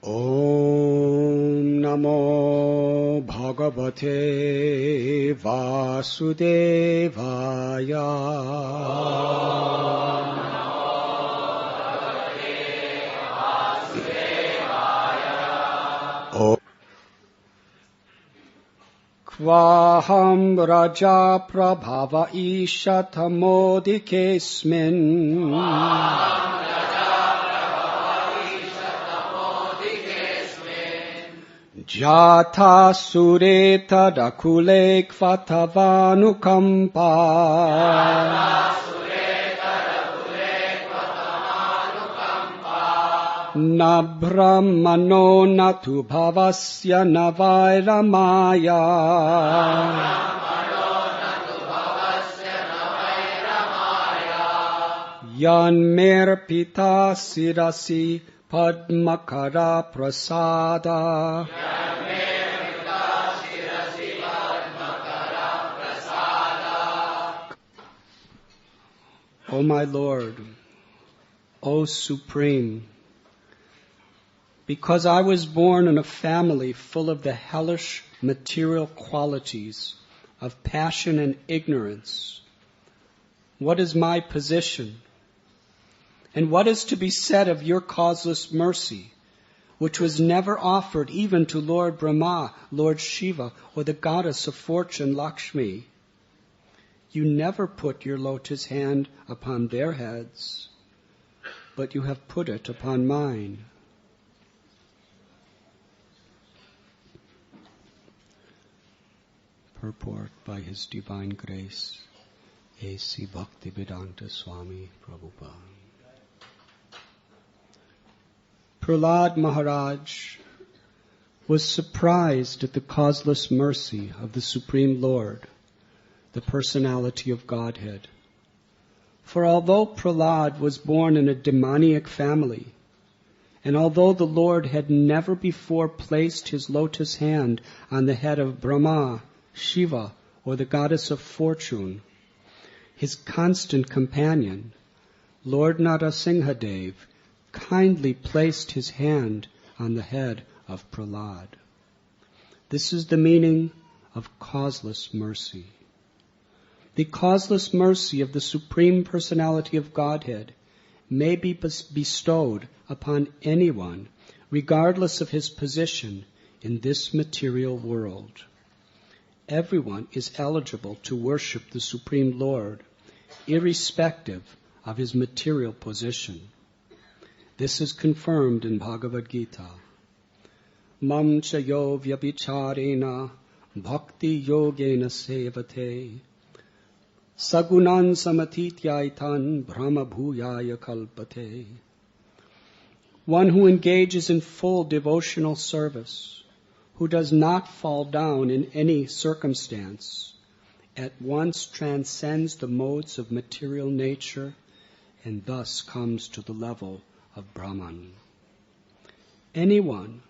Om Namo Bhagavate Vasudevaya. Om Kvaham Raja Prabhava Ishatamodikesmin. Jata sureta dakule kvatavanukampa. Na brahmano natu bhavasya na vairamaya. Yanmer pita sirasi padmakara prasada. O my Lord, O Supreme, because I was born in a family full of the hellish material qualities of passion and ignorance, what is my position? And what is to be said of your causeless mercy, which was never offered even to Lord Brahma, Lord Shiva, or the goddess of fortune Lakshmi? You never put your lotus hand upon their heads, but you have put it upon mine. Purport by His Divine Grace, A.C. Bhaktivedanta Swami Prabhupada. Prahlad Maharaj was surprised at the causeless mercy of the Supreme Lord, the personality of Godhead. For although Prahlad was born in a demoniac family, and although the Lord had never before placed his lotus hand on the head of Brahma, Shiva, or the goddess of fortune, his constant companion, Lord Narasimhadev, kindly placed his hand on the head of Prahlad. This is the meaning of causeless mercy. The causeless mercy of the Supreme Personality of Godhead may be bestowed upon anyone, regardless of his position in this material world. Everyone is eligible to worship the Supreme Lord, irrespective of his material position. This is confirmed in Bhagavad Gita. Mam cha yo vyabhicharena bhakti yogena sevate sagunan samatityaitan brahma bhuyaya kalpate. One who engages in full devotional service, who does not fall down in any circumstance, at once transcends the modes of material nature and thus comes to the level of Brahman. Anyone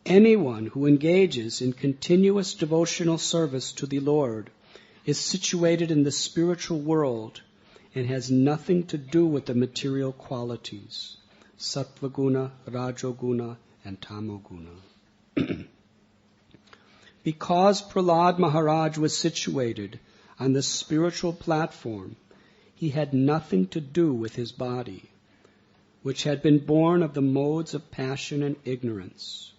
who engages in continuous devotional service to the Lord is situated in the spiritual world and has nothing to do with the material qualities, Sattvaguna, Rajoguna, and Tamoguna. Because Prahlad Maharaj was situated on the spiritual platform, he had nothing to do with his body, which had been born of the modes of passion and ignorance.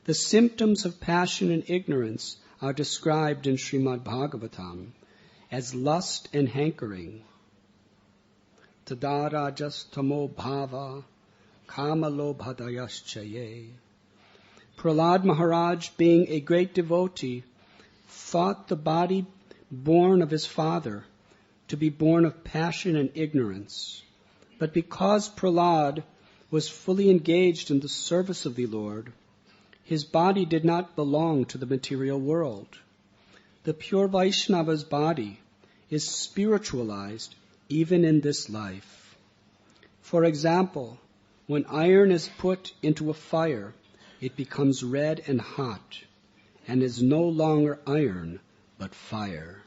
The symptoms of passion and ignorance are described in Srimad Bhagavatam as lust and hankering. Tadarajas tamo bhava kamalo bhadayaschaye. Prahlad Maharaj, being a great devotee, thought the body born of his father to be born of passion and ignorance. But because Prahlad was fully engaged in the service of the Lord, his body did not belong to the material world. The pure Vaishnava's body is spiritualized even in this life. For example, when iron is put into a fire, it becomes red and hot, and is no longer iron, but fire.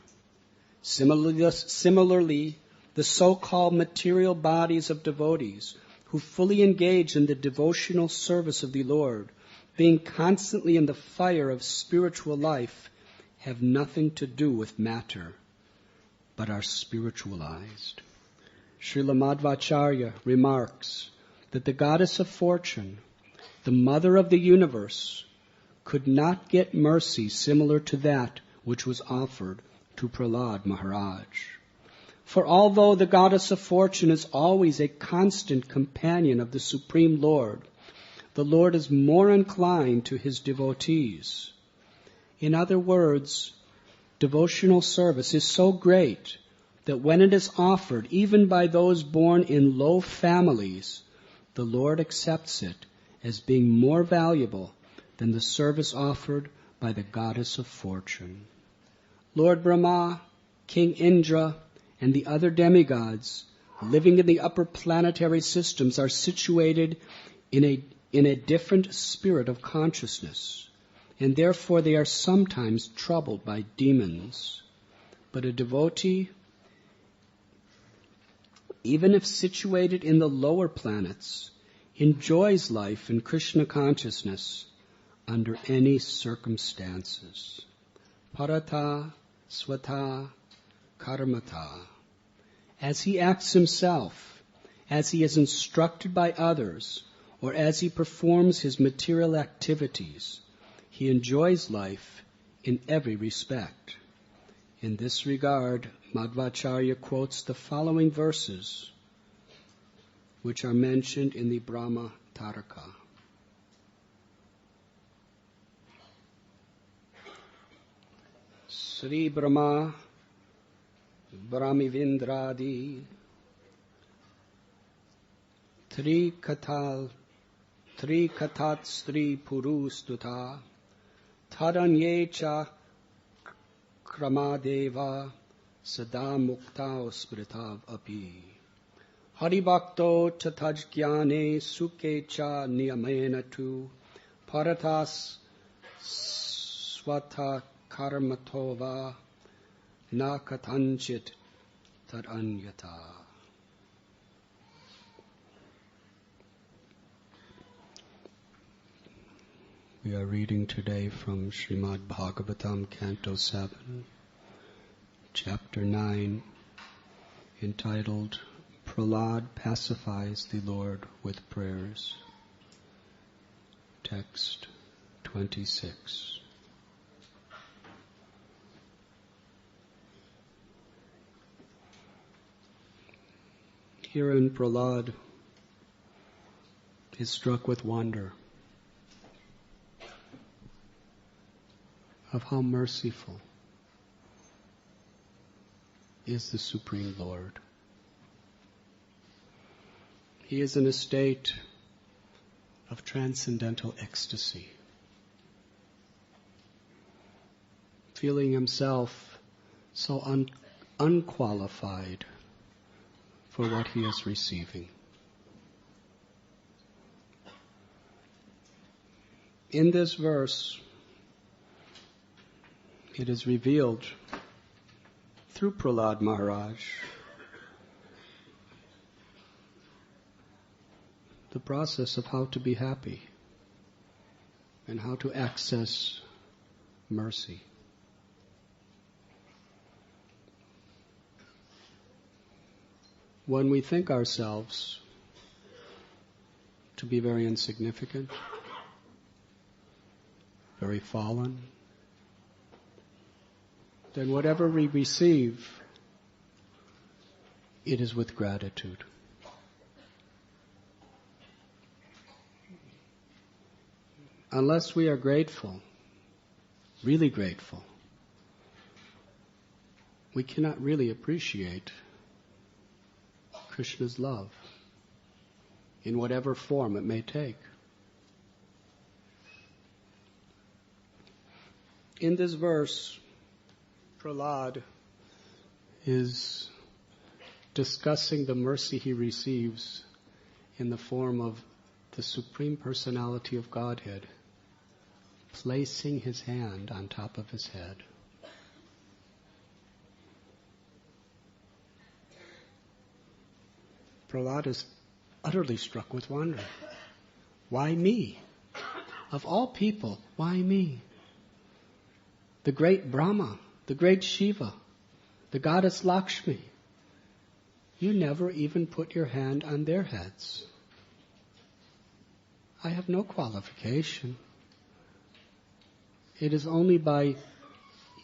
Similarly, the so-called material bodies of devotees who fully engage in the devotional service of the Lord, being constantly in the fire of spiritual life, have nothing to do with matter, but are spiritualized. Srila Madhvacharya remarks that the goddess of fortune, the mother of the universe, could not get mercy similar to that which was offered to Prahlad Maharaj. For although the goddess of fortune is always a constant companion of the Supreme Lord, the Lord is more inclined to his devotees. In other words, devotional service is so great that when it is offered, even by those born in low families, the Lord accepts it as being more valuable than the service offered by the goddess of fortune. Lord Brahma, King Indra, and the other demigods living in the upper planetary systems are situated in a different spirit of consciousness, and therefore they are sometimes troubled by demons. But a devotee, even if situated in the lower planets, enjoys life in Krishna consciousness under any circumstances. Parata, swata, karmata. As he acts himself, as he is instructed by others, or as he performs his material activities, he enjoys life in every respect. In this regard, Madhvacharya quotes the following verses, which are mentioned in the Brahma Taraka. Sri Brahma Brahmivindradi Tri Katat Sri Purustuta Tadanyecha Kramadeva Sada Mukta Smritav Api Haribhakto Chatajgyane Sukecha Niyamena Tu Paratas Swata Karmatova Na Katanchit Tadanyata. We are reading today from Srimad Bhagavatam, Canto 7, Chapter 9, entitled Prahlad Pacifies the Lord with Prayers. Text 26. Herein Prahlad is struck with wonder of how merciful is the Supreme Lord. He is in a state of transcendental ecstasy, feeling himself so unqualified for what he is receiving. In this verse, it is revealed through Prahlad Maharaj the process of how to be happy and how to access mercy. When we think ourselves to be very insignificant, very fallen, then whatever we receive, it is with gratitude. Unless we are grateful, really grateful, we cannot really appreciate Krishna's love in whatever form it may take. In this verse, Prahlad is discussing the mercy he receives in the form of the Supreme Personality of Godhead placing his hand on top of his head. Prahlad is utterly struck with wonder. Why me? Of all people, why me? The great Brahma, the great Shiva, the goddess Lakshmi, you never even put your hand on their heads. I have no qualification. It is only by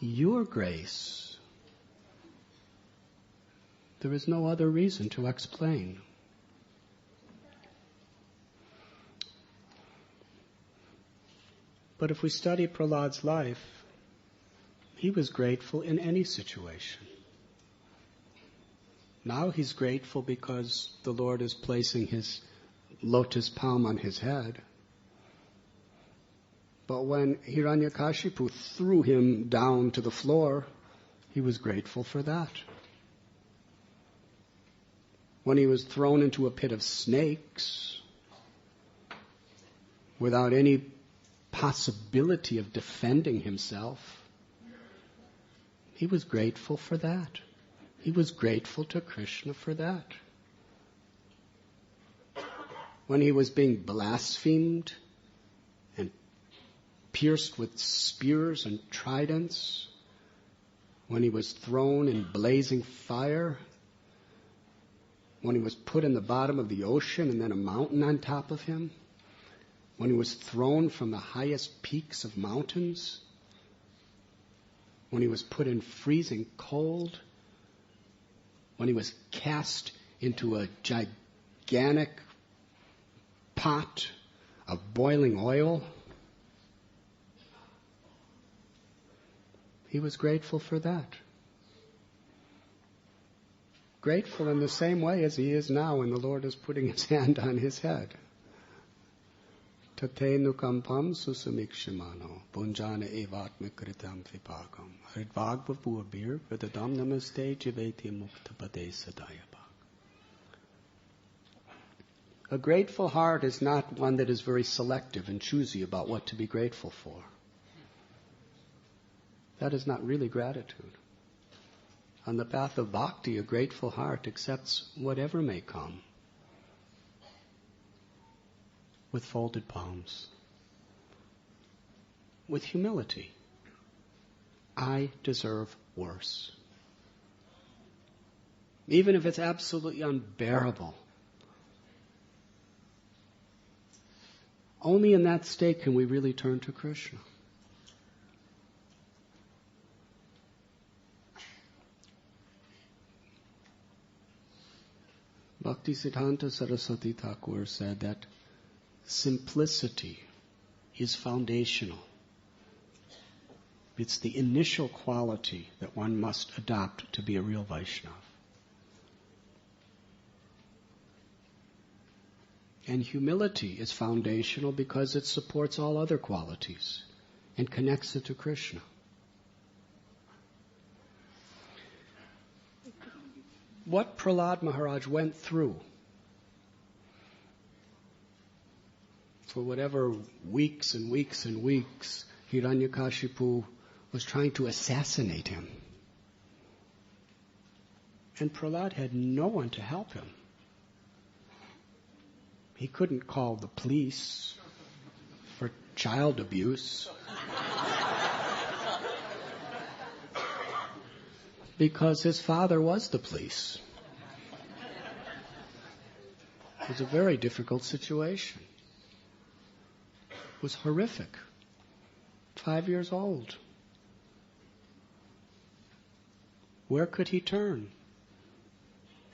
your grace. There is no other reason to explain. But if we study Prahlad's life, he was grateful in any situation. Now he's grateful because the Lord is placing his lotus palm on his head. But when Hiranyakashipu threw him down to the floor, he was grateful for that. When he was thrown into a pit of snakes, without any possibility of defending himself, he was grateful for that. He was grateful to Krishna for that. When he was being blasphemed and pierced with spears and tridents, when he was thrown in blazing fire, when he was put in the bottom of the ocean and then a mountain on top of him, when he was thrown from the highest peaks of mountains, when he was put in freezing cold, when he was cast into a gigantic pot of boiling oil, he was grateful for that. Grateful in the same way as he is now when the Lord is putting his hand on his head. Tate nukampam susamikshimano punjana evatmikritam vipakam hridvagva purvir vedadam namaste jiveti muktapade sadayabhak. A grateful heart is not one that is very selective and choosy about what to be grateful for. That is not really gratitude. On the path of bhakti, a grateful heart accepts whatever may come with folded palms, with humility. I deserve worse. Even if it's absolutely unbearable. Only in that state can we really turn to Krishna. Bhaktisiddhanta Saraswati Thakur said that simplicity is foundational. It's the initial quality that one must adopt to be a real Vaishnava. And humility is foundational because it supports all other qualities and connects it to Krishna. What Prahlad Maharaj went through for whatever weeks and weeks and weeks Hiranyakashipu was trying to assassinate him. And Prahlad had no one to help him. He couldn't call the police for child abuse because his father was the police. It was a very difficult situation. It was horrific. 5 years old. Where could he turn?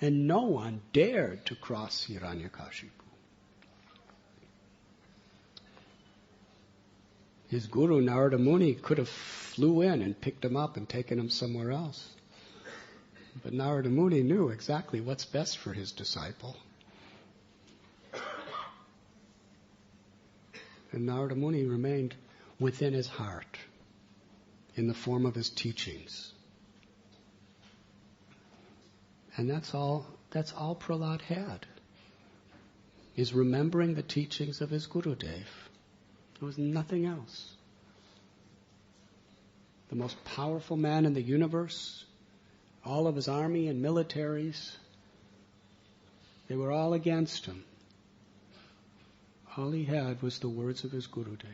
And no one dared to cross Hiranyakashipu. His guru Narada Muni could have flew in and picked him up and taken him somewhere else. But Narada Muni knew exactly what's best for his disciple. And Narada Muni remained within his heart in the form of his teachings. And that's all Prahlad had, is remembering the teachings of his Gurudev. There was nothing else. The most powerful man in the universe, all of his army and militaries, they were all against him. All he had was the words of his Gurudev.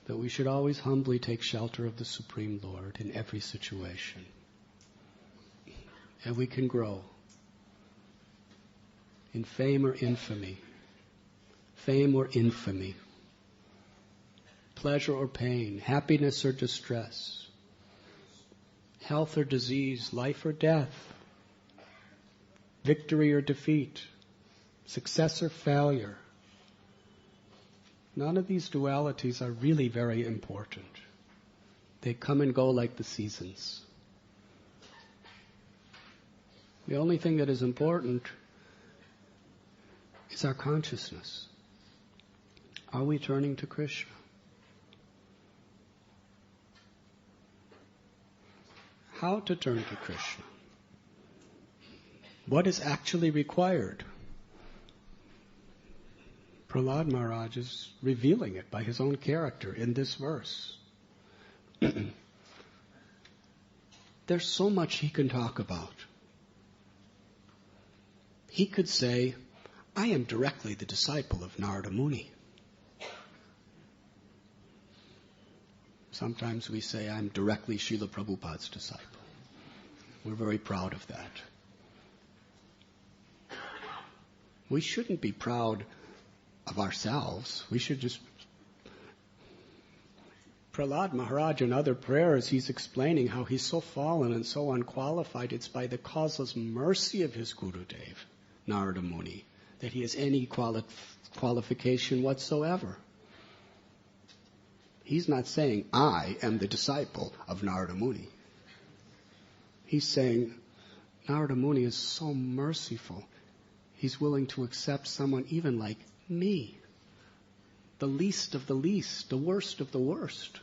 That we should always humbly take shelter of the Supreme Lord in every situation. And we can grow in fame or infamy, fame or infamy, pleasure or pain, happiness or distress, health or disease, life or death, victory or defeat, success or failure. None of these dualities are really very important. They come and go like the seasons. The only thing that is important is our consciousness. Are we turning to Krishna? How to turn to Krishna? What is actually required? Prahlad Maharaj is revealing it by his own character in this verse. There's so much he can talk about. He could say, I am directly the disciple of Narada Muni. Sometimes we say, I'm directly Srila Prabhupada's disciple. We're very proud of that. We shouldn't be proud of ourselves. We should just... Prahlad Maharaj in other prayers, he's explaining how he's so fallen and so unqualified. It's by the causeless mercy of his Gurudev, Narada Muni, that he has any qualification whatsoever. He's not saying, I am the disciple of Narada Muni. He's saying, Narada Muni is so merciful. He's willing to accept someone even like me, the least of the least, the worst of the worst.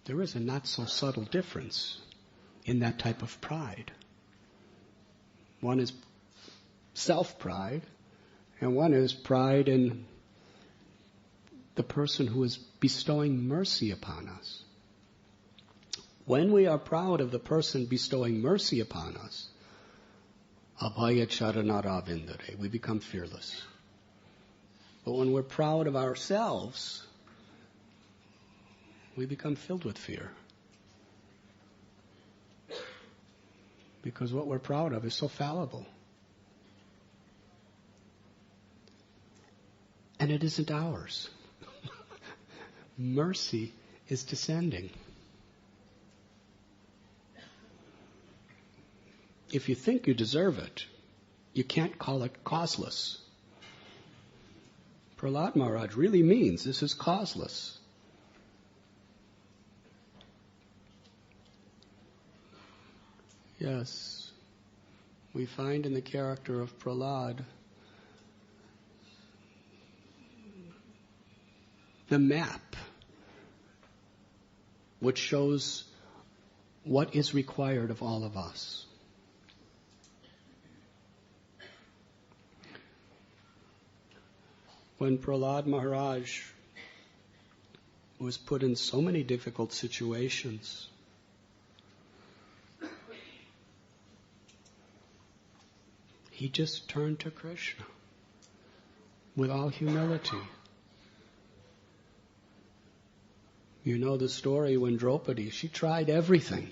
There is a not so subtle difference in that type of pride. One is self-pride, and one is pride in the person who is bestowing mercy upon us. When we are proud of the person bestowing mercy upon us, abhaya charanara, we become fearless. But when we're proud of ourselves, we become filled with fear. Because what we're proud of is so fallible. And it isn't ours. Mercy is descending. If you think you deserve it, you can't call it causeless. Prahlad Maharaj really means this is causeless. Yes, we find in the character of Prahlad the map which shows what is required of all of us. When Prahlad Maharaj was put in so many difficult situations, he just turned to Krishna with all humility. You know the story when Draupadi, she tried everything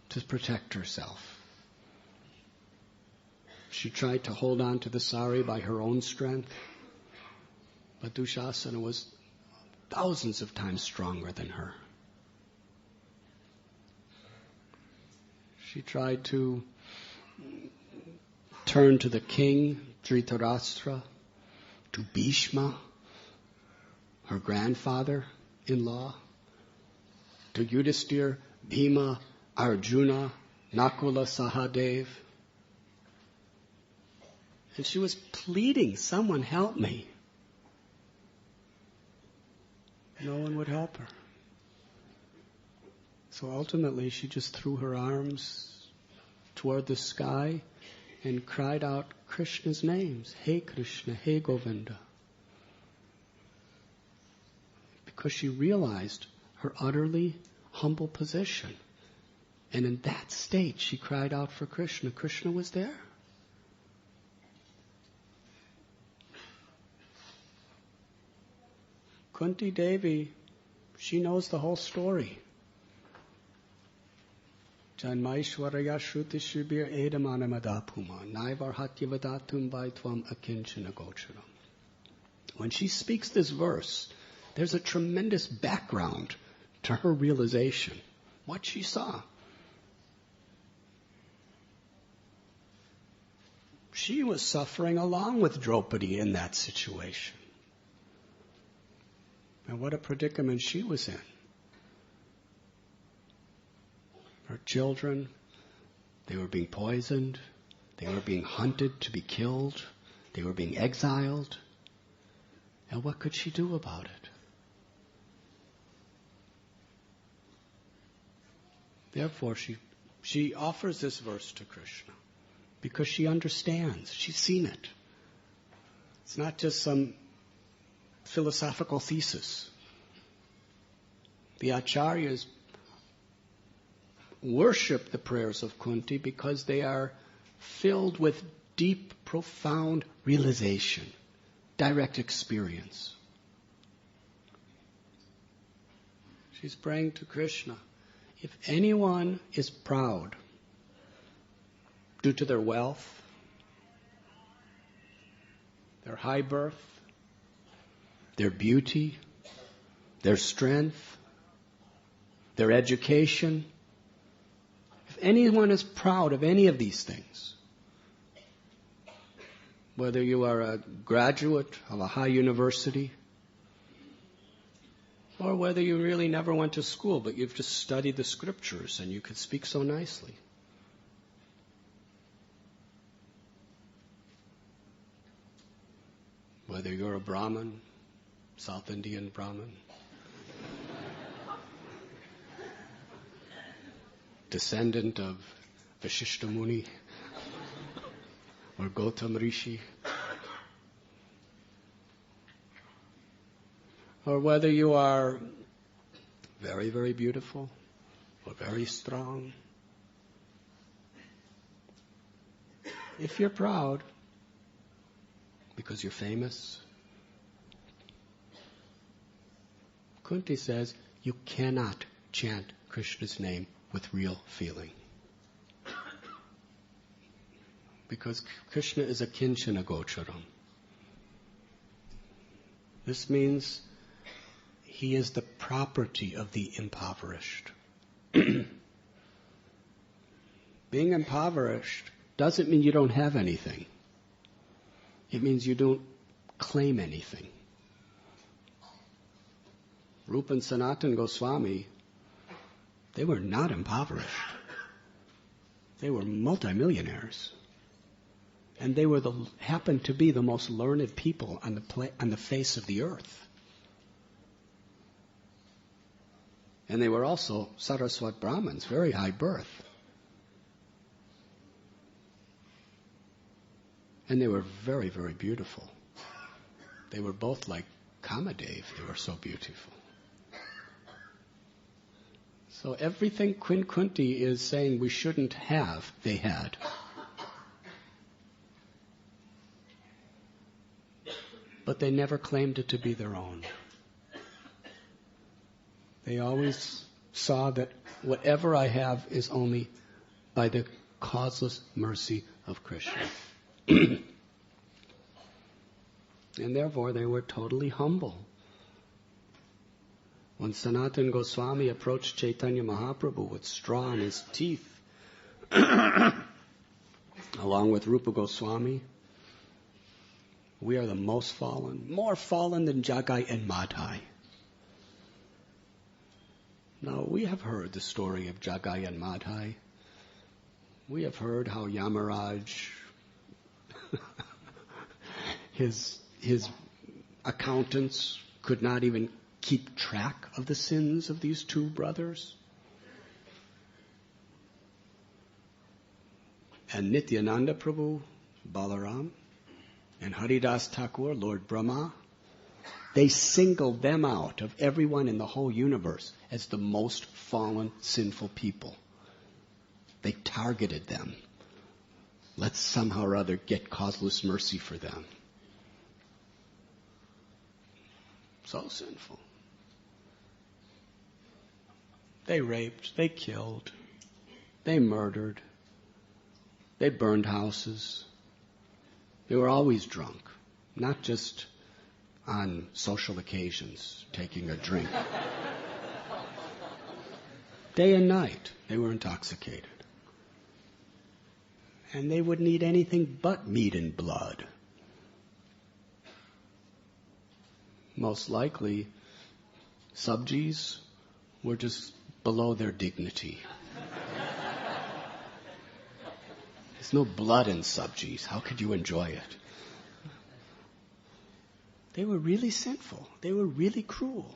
to protect herself. She tried to hold on to the sari by her own strength, but Dushasana was thousands of times stronger than her. She tried to turn to the king, Dhritarashtra, to Bhishma, her grandfather-in-law, to Yudhisthira, Bhima, Arjuna, Nakula, Sahadev. And she was pleading, someone help me. No one would help her. So ultimately she just threw her arms toward the sky and cried out Krishna's names, Hey Krishna, Hey Govinda. Because she realized her utterly humble position And in that state, she cried out for Krishna. Krishna was there. Kunti Devi, she knows the whole story. Janmaishwaraya Shrutishubir Edamanamadapuma Naivarhatyavadatum Vaitvam Akinchana Gocharam. When she speaks this verse, there's a tremendous background to her realization, what she saw. She was suffering along with Draupadi in that situation. And what a predicament she was in. Her children, they were being poisoned, they were being hunted to be killed, they were being exiled. And what could she do about it? Therefore, she offers this verse to Krishna because she understands. She's seen it. It's not just some philosophical thesis. The acharyas worship the prayers of Kunti because they are filled with deep, profound realization, direct experience. She's praying to Krishna. If anyone is proud due to their wealth, their high birth, their beauty, their strength, their education, if anyone is proud of any of these things, whether you are a graduate of a high university, or whether you really never went to school, but you've just studied the scriptures and you could speak so nicely. Whether you're a Brahmin, South Indian Brahmin, descendant of Vashishta Muni, or Gautam Rishi, or whether you are very, very beautiful or very strong. If you're proud because you're famous, Kunti says you cannot chant Krishna's name with real feeling. Because Krishna is a kinchana gocharam. This means he is the property of the impoverished. Being impoverished doesn't mean you don't have anything. It means you don't claim anything. Rupa and Sanatana Goswami, they were not impoverished. They were multimillionaires. And they happened to be the most learned people on the face of the earth. And they were also Saraswat Brahmins, very high birth. And they were very, very beautiful. They were both like Kamadev. They were so beautiful. So everything Queen Kunti is saying we shouldn't have, they had. But they never claimed it to be their own. They always saw that whatever I have is only by the causeless mercy of Krishna. And therefore they were totally humble. When Sanatana Goswami approached Chaitanya Mahaprabhu with straw in his teeth, along with Rupa Goswami, we are the most fallen, more fallen than Jagai and Madhai. Now, we have heard the story of Jagai and Madhai. We have heard how Yamaraj, his accountants could not even keep track of the sins of these two brothers. And Nityananda Prabhu, Balaram, and Haridas Thakur, Lord Brahma, they singled them out of everyone in the whole universe as the most fallen, sinful people. They targeted them. Let's somehow or other get causeless mercy for them. So sinful. They raped, they killed, they murdered, they burned houses. They were always drunk, not just on social occasions, taking a drink. Day and night, they were intoxicated. And they wouldn't eat anything but meat and blood. Most likely, sabjis were just below their dignity. There's no blood in sabjis. How could you enjoy it? They were really sinful. They were really cruel.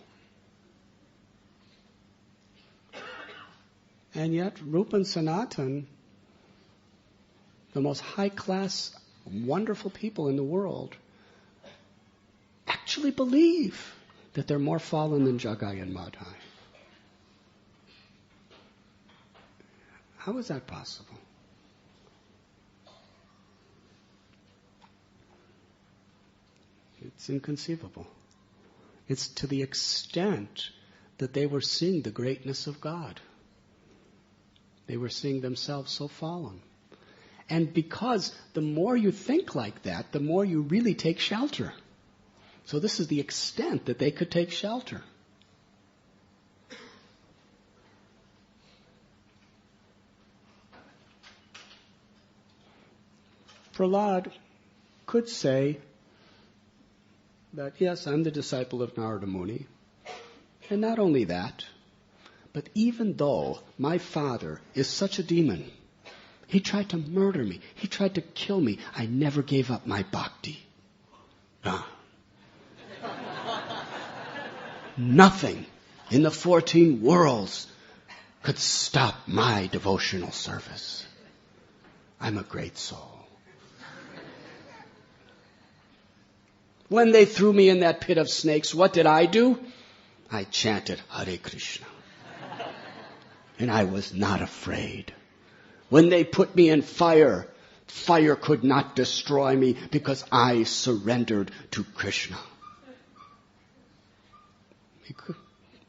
And yet, Rupa and Sanatan, the most high-class, wonderful people in the world, actually believe that they're more fallen than Jagai and Madhai. How is that possible? It's inconceivable. It's to the extent that they were seeing the greatness of God. They were seeing themselves so fallen. And because the more you think like that, the more you really take shelter. So this is the extent that they could take shelter. Prahlad could say that, yes, I'm the disciple of Narada Muni. And not only that, but even though my father is such a demon, he tried to murder me, he tried to kill me, I never gave up my bhakti. Nothing in the 14 worlds could stop my devotional service. I'm a great soul. When they threw me in that pit of snakes, what did I do? I chanted Hare Krishna. And I was not afraid. When they put me in fire, fire could not destroy me because I surrendered to Krishna.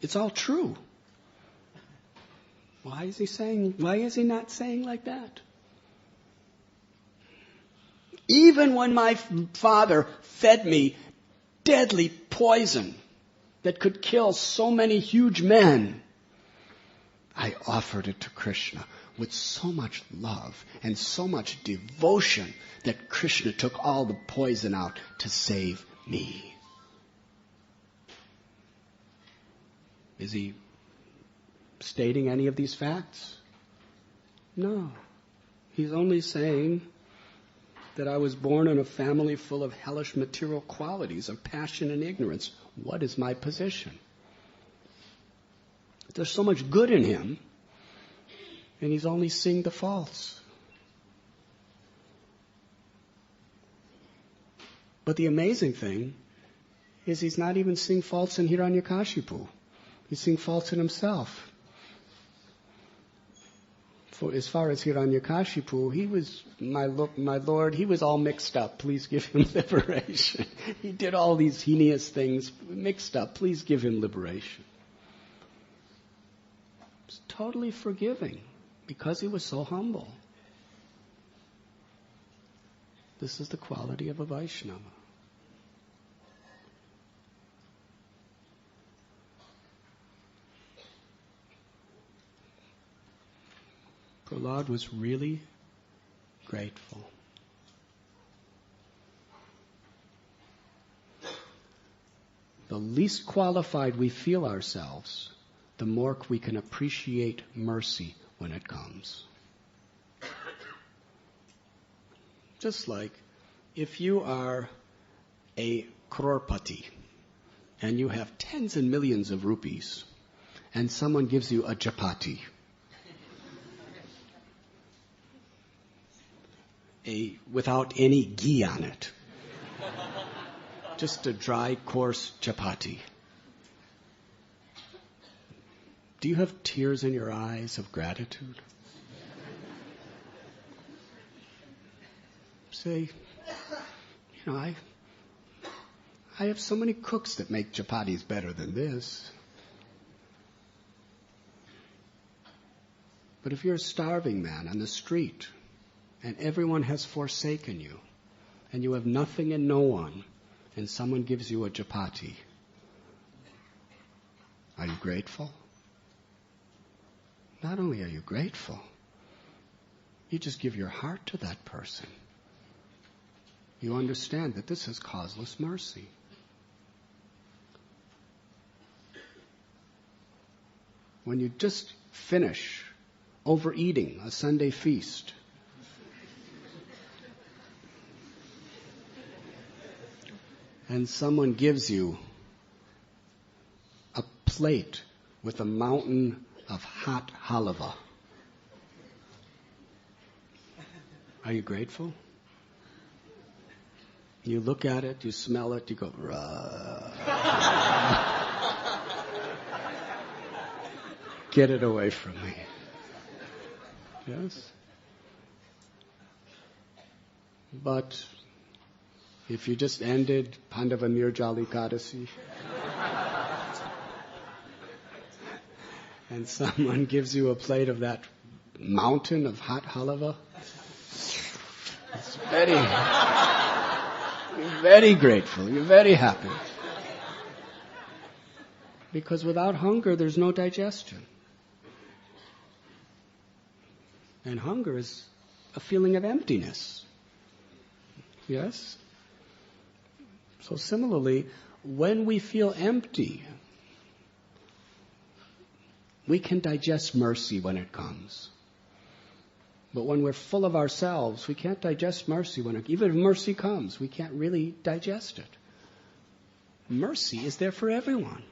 It's all true. Why is he not saying like that? Even when my father fed me deadly poison that could kill so many huge men, I offered it to Krishna with so much love and so much devotion that Krishna took all the poison out to save me. Is he stating any of these facts? No. He's only saying that I was born in a family full of hellish material qualities of passion and ignorance. What is my position? There's so much good in him, and he's only seeing the faults. But the amazing thing is he's not even seeing faults in Hiranyakashipu. He's seeing faults in himself. For as far as Hiranyakashipu, he was, my Lord, he was all mixed up. Please give him liberation. He did all these heinous things mixed up. Please give him liberation. He's totally forgiving because he was so humble. This is the quality of a Vaishnava. Prahlad was really grateful. The least qualified we feel ourselves, the more we can appreciate mercy when it comes. Just like if you are a crorepati and you have tens and millions of rupees and someone gives you a chapati, without any ghee on it. Just a dry, coarse chapati. Do you have tears in your eyes of gratitude? Say, I have so many cooks that make chapatis better than this. But if you're a starving man on the street and everyone has forsaken you and you have nothing and no one and someone gives you a chapati, are you grateful? Not only are you grateful, you just give your heart to that person. You understand that this is causeless mercy. When you just finish overeating a Sunday feast, and someone gives you a plate with a mountain of hot halava, are you grateful? You look at it, you smell it, you go, get it away from me. Yes? But if you just ended Pandava Nirjala Ekadasi and someone gives you a plate of that mountain of hot halava, it's you're very grateful, you're very happy. Because without hunger, there's no digestion. And hunger is a feeling of emptiness. Yes? So similarly, when we feel empty, we can digest mercy when it comes. But when we're full of ourselves, we can't digest mercy. Even if mercy comes, we can't really digest it. Mercy is there for everyone.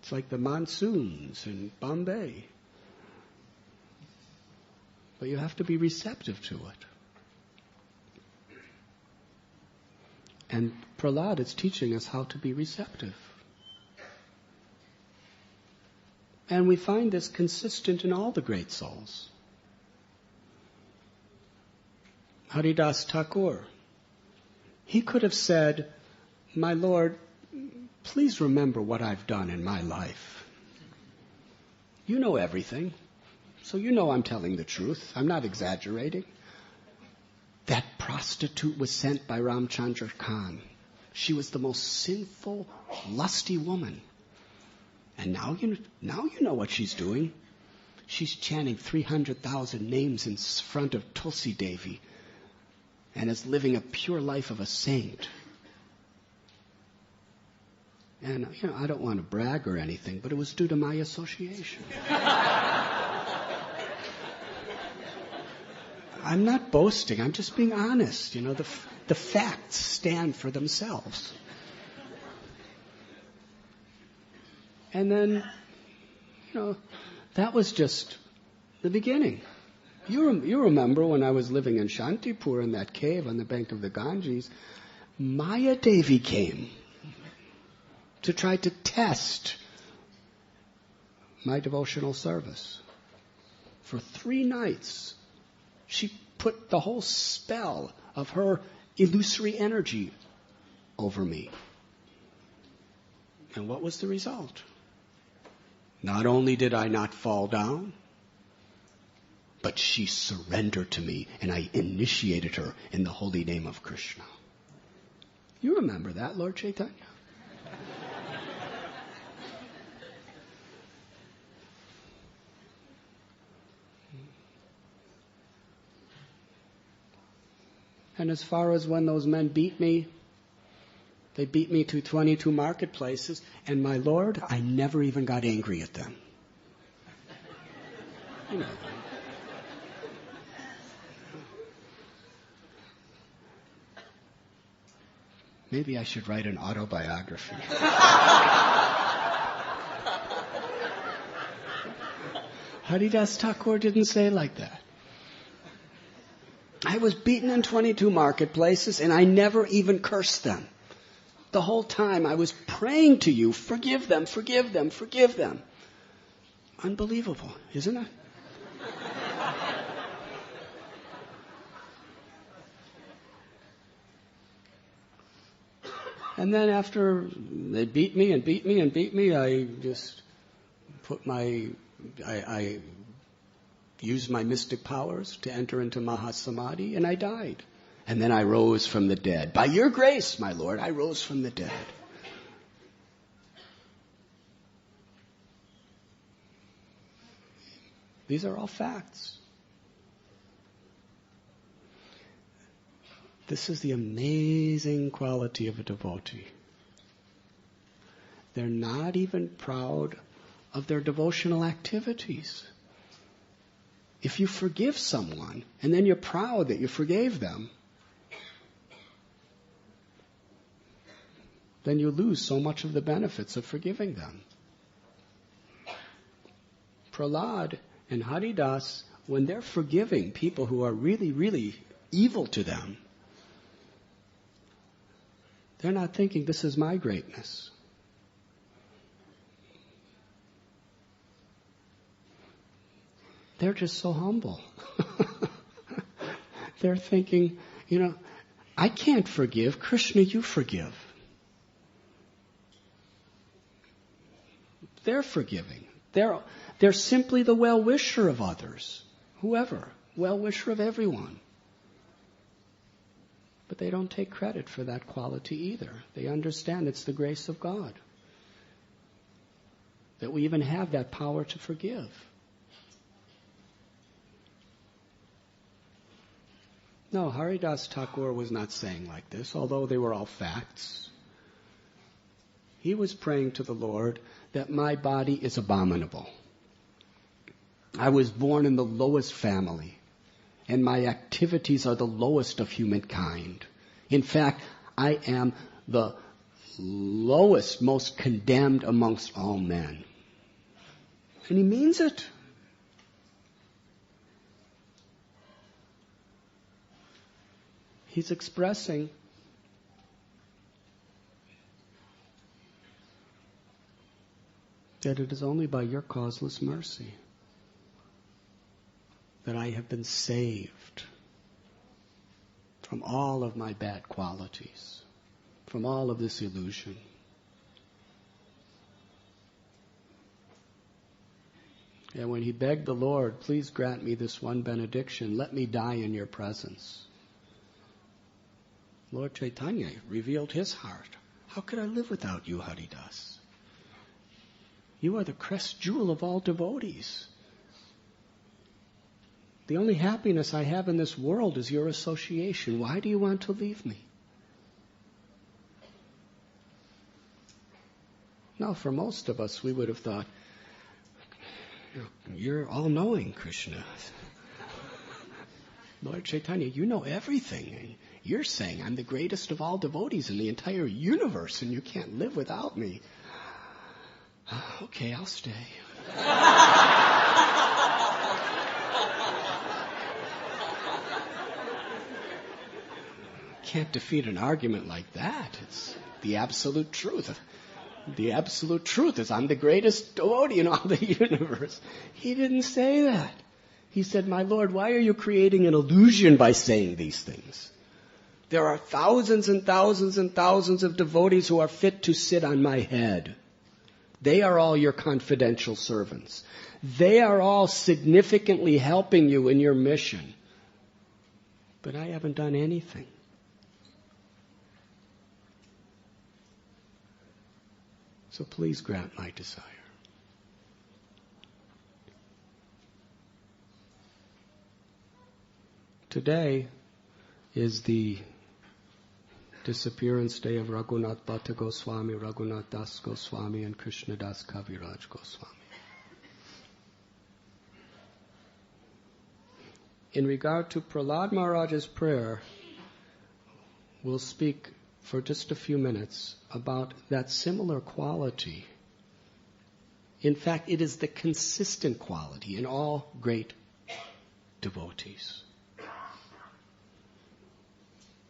It's like the monsoons in Bombay. But you have to be receptive to it. And Prahlad is teaching us how to be receptive. And we find this consistent in all the great souls. Haridas Thakur, he could have said, "My Lord, please remember what I've done in my life. You know everything, so you know I'm telling the truth. I'm not exaggerating. That prostitute was sent by Ramchandra Khan. She was the most sinful, lusty woman. And now you know what she's doing. She's chanting 300,000 names in front of Tulsi Devi and is living a pure life of a saint. And, I don't want to brag or anything, but it was due to my association." I'm not boasting. I'm just being honest. The facts stand for themselves. And then, that was just the beginning. You remember when I was living in Shantipur in that cave on the bank of the Ganges, Maya Devi came to try to test my devotional service. For 3 nights, she put the whole spell of her illusory energy over me. And what was the result? Not only did I not fall down, but she surrendered to me and I initiated her in the holy name of Krishna. You remember that, Lord Chaitanya? And as far as when those men beat me, they beat me to 22 marketplaces, and my Lord, I never even got angry at them. Maybe I should write an autobiography. Haridas Thakur didn't say it like that. I was beaten in 22 marketplaces, and I never even cursed them. The whole time I was praying to you, forgive them, forgive them, forgive them. Unbelievable, isn't it? And then after they beat me and beat me and beat me, I just I used my mystic powers to enter into Mahasamadhi, and I died. And then I rose from the dead. By your grace, my Lord, I rose from the dead. These are all facts. This is the amazing quality of a devotee. They're not even proud of their devotional activities. If you forgive someone, and then you're proud that you forgave them, then you lose so much of the benefits of forgiving them. Prahlad and Haridas, when they're forgiving people who are really, really evil to them, they're not thinking, this is my greatness. They're just so humble. They're thinking, I can't forgive. Krishna, you forgive. They're forgiving. They're simply the well-wisher of others. Whoever. Well-wisher of everyone. But they don't take credit for that quality either. They understand it's the grace of God. That we even have that power to forgive. No, Haridas Thakur was not saying like this, although they were all facts. He was praying to the Lord that my body is abominable. I was born in the lowest family, and my activities are the lowest of humankind. In fact, I am the lowest, most condemned amongst all men. And he means it. He's expressing that it is only by your causeless mercy that I have been saved from all of my bad qualities, from all of this illusion. And when he begged the Lord, please grant me this one benediction, let me die in your presence. Lord Chaitanya revealed his heart. How could I live without you, Haridas? You are the crest jewel of all devotees. The only happiness I have in this world is your association. Why do you want to leave me? Now, for most of us, we would have thought, you're all-knowing, Krishna. Lord Chaitanya, you know everything. You're saying I'm the greatest of all devotees in the entire universe, and you can't live without me. Okay, I'll stay. Can't defeat an argument like that. It's the absolute truth. The absolute truth is I'm the greatest devotee in all the universe. He didn't say that. He said, my Lord, why are you creating an illusion by saying these things? There are thousands and thousands and thousands of devotees who are fit to sit on my head. They are all your confidential servants. They are all significantly helping you in your mission. But I haven't done anything. So please grant my desire. Today is the disappearance day of Raghunath Bhatta Goswami, Raghunath Das Goswami, and Krishnadas Kaviraj Goswami. In regard to Prahlad Maharaj's prayer, we'll speak for just a few minutes about that similar quality. In fact, it is the consistent quality in all great devotees.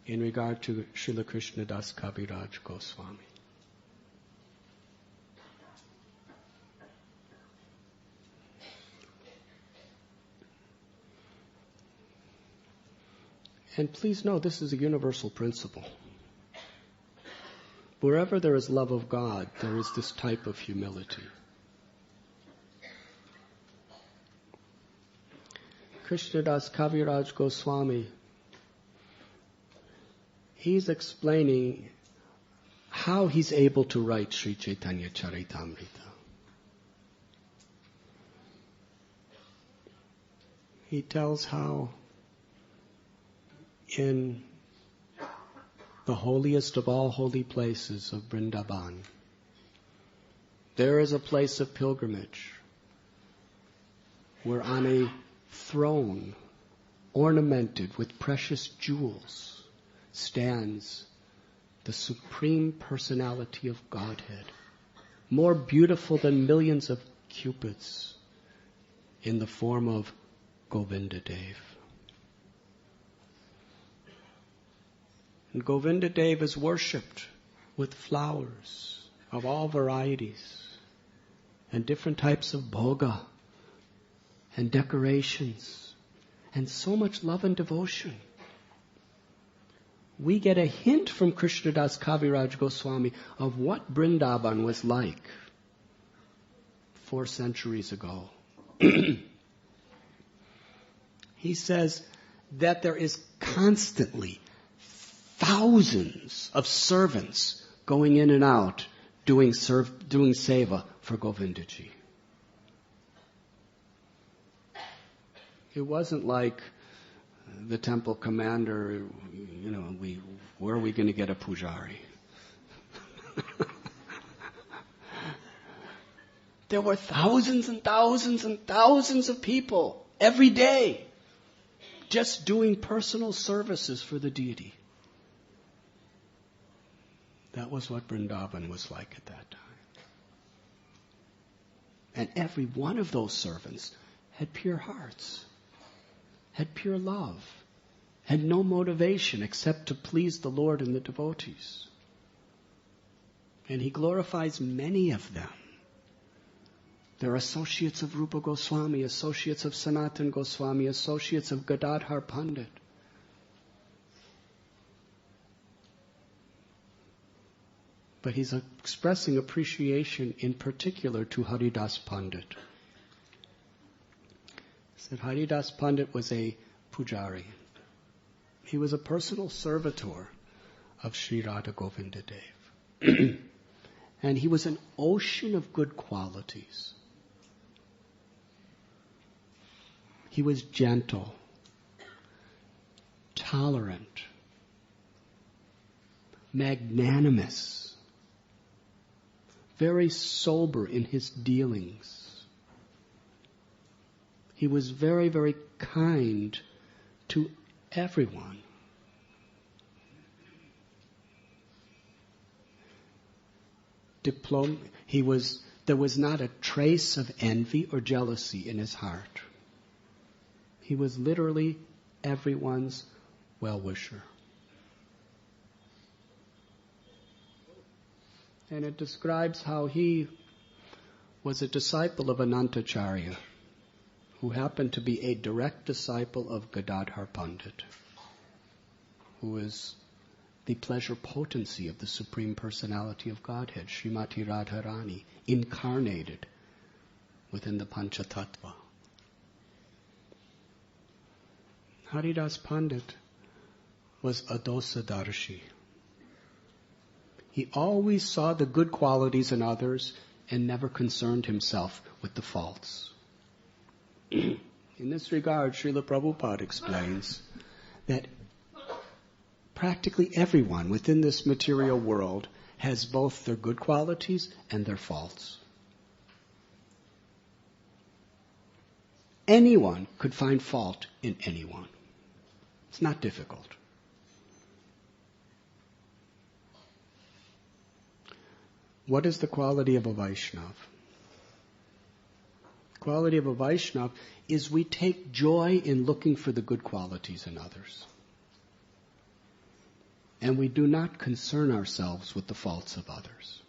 In regard to Srila Krishnadas Kaviraj Goswami. And please know, this is a universal principle. Wherever there is love of God, there is this type of humility. Krishnadas Kaviraj Goswami, he's explaining how he's able to write Sri Chaitanya Charitamrita. He tells how in the holiest of all holy places of Vrindavan, there is a place of pilgrimage where on a throne ornamented with precious jewels stands the Supreme Personality of Godhead, more beautiful than millions of cupids, in the form of Govinda Dev. And Govinda Dev is worshipped with flowers of all varieties and different types of bhoga and decorations and so much love and devotion. We get a hint from Krishnadas Kaviraj Goswami of what Vrindavan was like 4 centuries ago. He says that there is constantly thousands of servants going in and out doing seva for Govindaji. It wasn't like the temple commander, where are we going to get a pujari? There were thousands and thousands and thousands of people every day just doing personal services for the deity. That was what Vrindavan was like at that time. And every one of those servants had pure hearts, had pure love, had no motivation except to please the Lord and the devotees. And he glorifies many of them. They're associates of Rupa Goswami, associates of Sanatan Goswami, associates of Gadadhar Pandit. But he's expressing appreciation in particular to Haridas Pandit. He said Haridas Pandit was a pujari. He was a personal servitor of Sri Radha Govinda Dev. And he was an ocean of good qualities. He was gentle, tolerant, magnanimous, very sober in his dealings. He was very, very kind to everyone. There was not a trace of envy or jealousy in his heart. He was literally everyone's well-wisher. And it describes how he was a disciple of Anantacharya, who happened to be a direct disciple of Gadadhar Pandit, who is the pleasure potency of the Supreme Personality of Godhead, Srimati Radharani, incarnated within the Panchatattva. Haridas Pandit was a dosadarshi. He always saw the good qualities in others and never concerned himself with the faults. In this regard, Srila Prabhupada explains that practically everyone within this material world has both their good qualities and their faults. Anyone could find fault in anyone. It's not difficult. What is the quality of a Vaishnava? The quality of a Vaishnava is we take joy in looking for the good qualities in others. And we do not concern ourselves with the faults of others.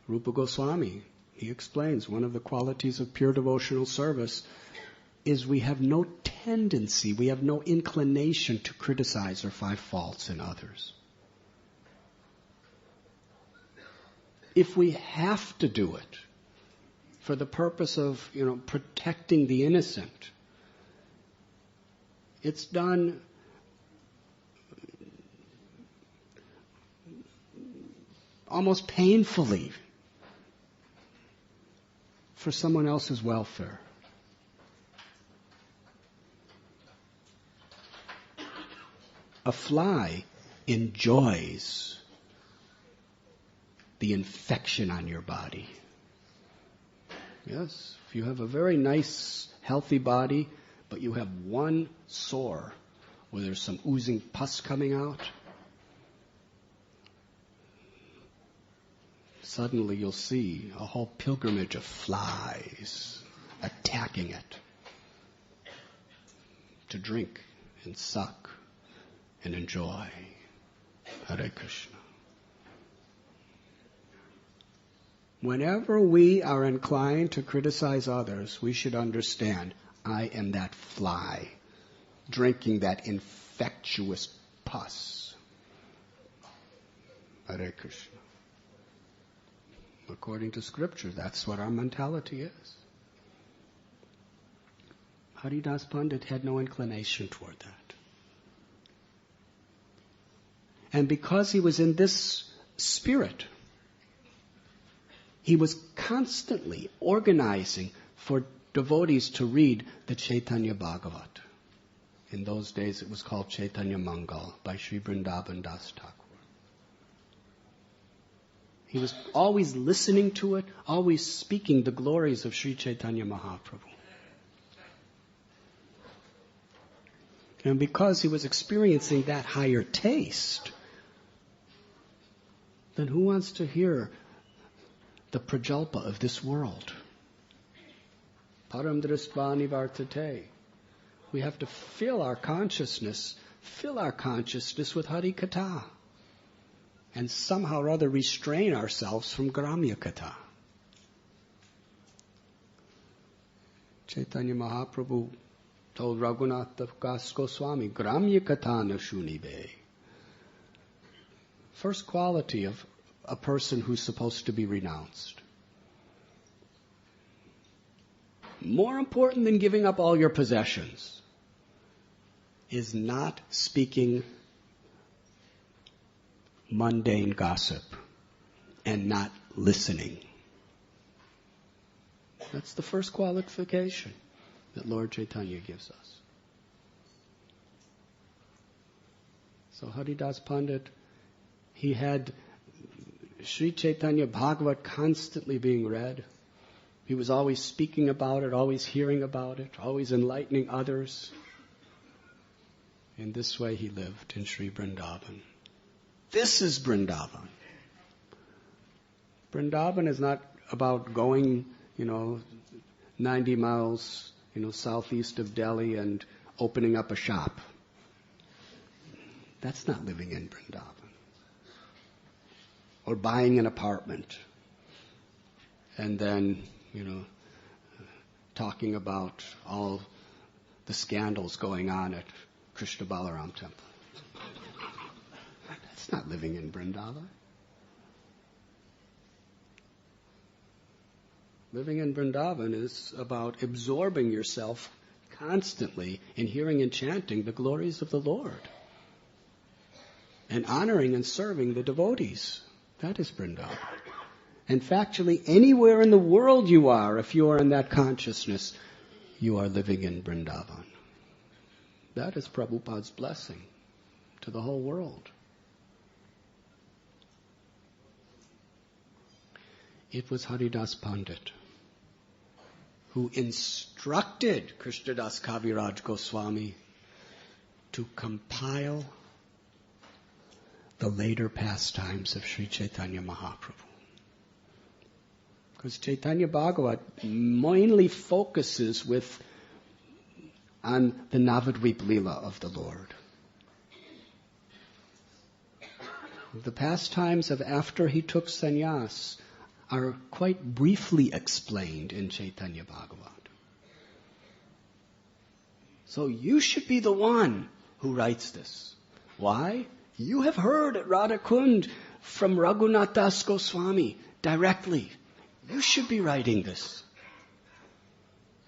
Rupa Goswami, he explains one of the qualities of pure devotional service is we have no tendency, we have no inclination to criticize or find faults in others. if we have to do it for the purpose of, protecting the innocent, it's done almost painfully for someone else's welfare. A fly enjoys the infection on your body. Yes, if you have a very nice, healthy body, but you have one sore where there's some oozing pus coming out, suddenly you'll see a whole pilgrimage of flies attacking it to drink and suck and enjoy. Hare Krishna. Whenever we are inclined to criticize others, we should understand, I am that fly, drinking that infectious pus. Hare Krishna. According to Scripture, that's what our mentality is. Haridas Pandit had no inclination toward that. And because he was in this spirit, he was constantly organizing for devotees to read the Chaitanya Bhagavat. In those days it was called Chaitanya Mangal by Sri Vrindavan Das Thakur. He was always listening to it, always speaking the glories of Sri Chaitanya Mahaprabhu. And because he was experiencing that higher taste, then who wants to hear the prajalpa of this world? Param dristvani vartate. We have to fill our consciousness with Hari Katha. And somehow or other restrain ourselves from Gramya Katha. Chaitanya Mahaprabhu told Raghunath Das Goswami, Gramya Katha na shunibe. First quality of a person who's supposed to be renounced. More important than giving up all your possessions is not speaking mundane gossip and not listening. That's the first qualification that Lord Chaitanya gives us. So Haridas Pandit, he had Sri Chaitanya Bhagavat constantly being read. He was always speaking about it, always hearing about it, always enlightening others. In this way he lived in Sri Vrindavan. This is Vrindavan. Vrindavan is not about going, 90 miles, southeast of Delhi and opening up a shop. That's not living in Vrindavan. Or buying an apartment and then, talking about all the scandals going on at Krishna Balaram Temple. That's not living in Vrindavan. Living in Vrindavan is about absorbing yourself constantly in hearing and chanting the glories of the Lord and honoring and serving the devotees. That is Vrindavan. And factually, anywhere in the world you are, if you are in that consciousness, you are living in Vrindavan. That is Prabhupada's blessing to the whole world. It was Haridas Pandit who instructed Krishnadas Kaviraj Goswami to compile the later pastimes of Sri Chaitanya Mahaprabhu. Because Chaitanya Bhagavat mainly focuses on the Navadvip Leela of the Lord. The pastimes of after he took sannyas are quite briefly explained in Chaitanya Bhagavat. So you should be the one who writes this. Why? You have heard at Radha Kund from Raghunath Das Goswami directly. You should be writing this.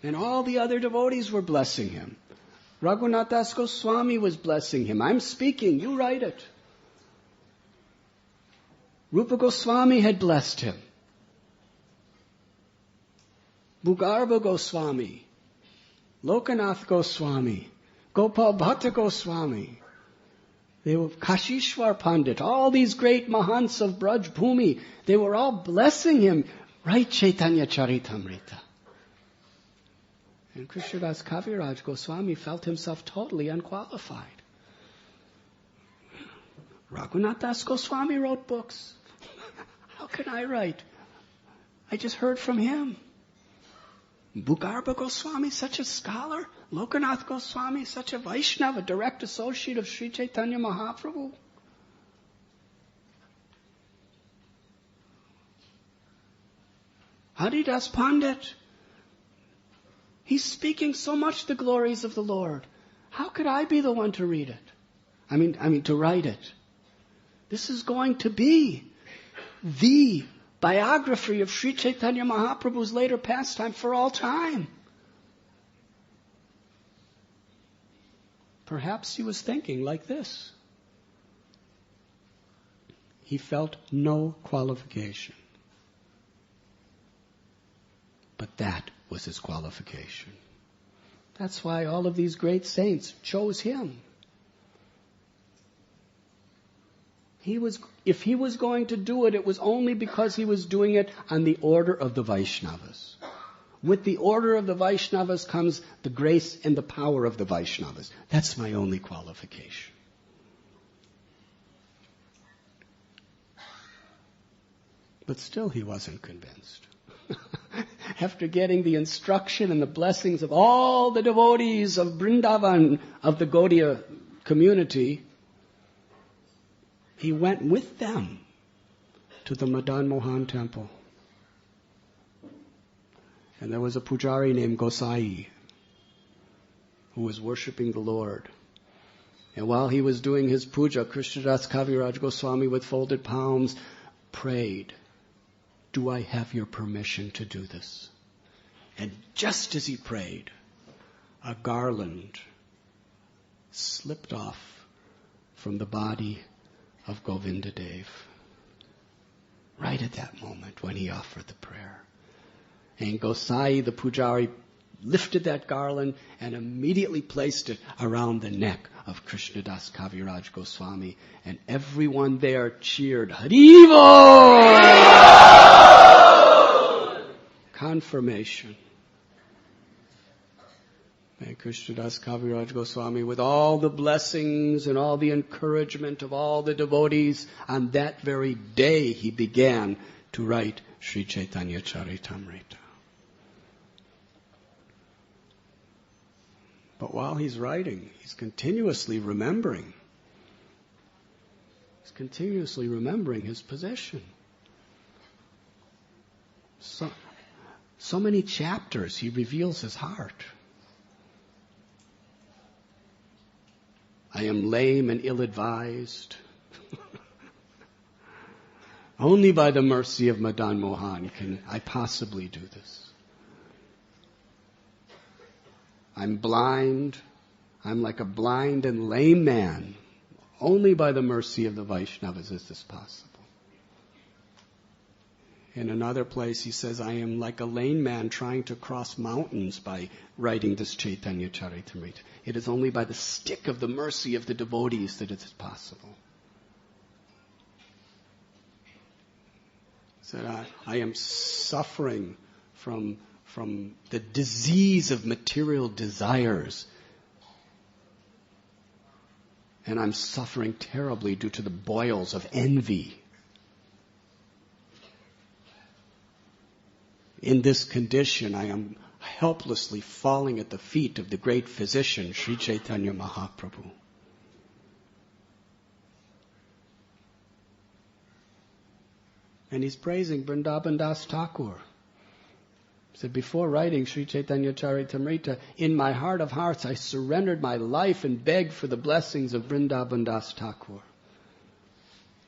And all the other devotees were blessing him. Raghunath Das Goswami was blessing him. I'm speaking, you write it. Rupa Goswami had blessed him. Bhugarbha Goswami, Lokanath Goswami, Gopal Bhatta Goswami, they were Kashishwar Pandit, all these great Mahants of Braj Bhumi, they were all blessing him. Write Chaitanya Charitamrita. And Krishnadas Kaviraj Goswami felt himself totally unqualified. Raghunath Das Goswami wrote books. How can I write? I just heard from him. Bhugarbha Goswami, such a scholar. Lokanath Goswami, such a Vaishnava, a direct associate of Sri Chaitanya Mahaprabhu. Haridas Pandit, he's speaking so much the glories of the Lord. How could I be the one to read it? I mean to write it. This is going to be the biography of Sri Chaitanya Mahaprabhu's later pastime for all time. Perhaps he was thinking like this. He felt no qualification. But that was his qualification. That's why all of these great saints chose him. If he was going to do it, it was only because he was doing it on the order of the Vaishnavas. With the order of the Vaishnavas comes the grace and the power of the Vaishnavas. That's my only qualification. But still he wasn't convinced. After getting the instruction and the blessings of all the devotees of Vrindavan, of the Gaudiya community, he went with them to the Madan Mohan temple. And there was a pujari named Gosai who was worshipping the Lord. And while he was doing his puja, Krishnadas Kaviraj Goswami with folded palms prayed, "Do I have your permission to do this?" And just as he prayed, a garland slipped off from the body of Govinda Dev. Right at that moment when he offered the prayer. And Gosai, the pujari, lifted that garland and immediately placed it around the neck of Krishnadas Kaviraj Goswami. And everyone there cheered, Haribo! Confirmation. And Krishnadas Kaviraj Goswami, with all the blessings and all the encouragement of all the devotees, on that very day he began to write Sri Chaitanya Charitamrita. But while he's writing, he's continuously remembering. He's continuously remembering his position. So many chapters he reveals his heart. I am lame and ill-advised. Only by the mercy of Madan Mohan can I possibly do this. I'm blind. I'm like a blind and lame man. Only by the mercy of the Vaishnavas is this possible. In another place he says, I am like a lame man trying to cross mountains by writing this Chaitanya Charitamrita. It is only by the stick of the mercy of the devotees that it is possible. He said, I am suffering from the disease of material desires. And I'm suffering terribly due to the boils of envy. In this condition, I am helplessly falling at the feet of the great physician, Sri Chaitanya Mahaprabhu. And he's praising Vrindavan Das Thakur. He said, before writing Sri Chaitanya Charitamrita, in my heart of hearts, I surrendered my life and begged for the blessings of Vrindavan Das Thakur.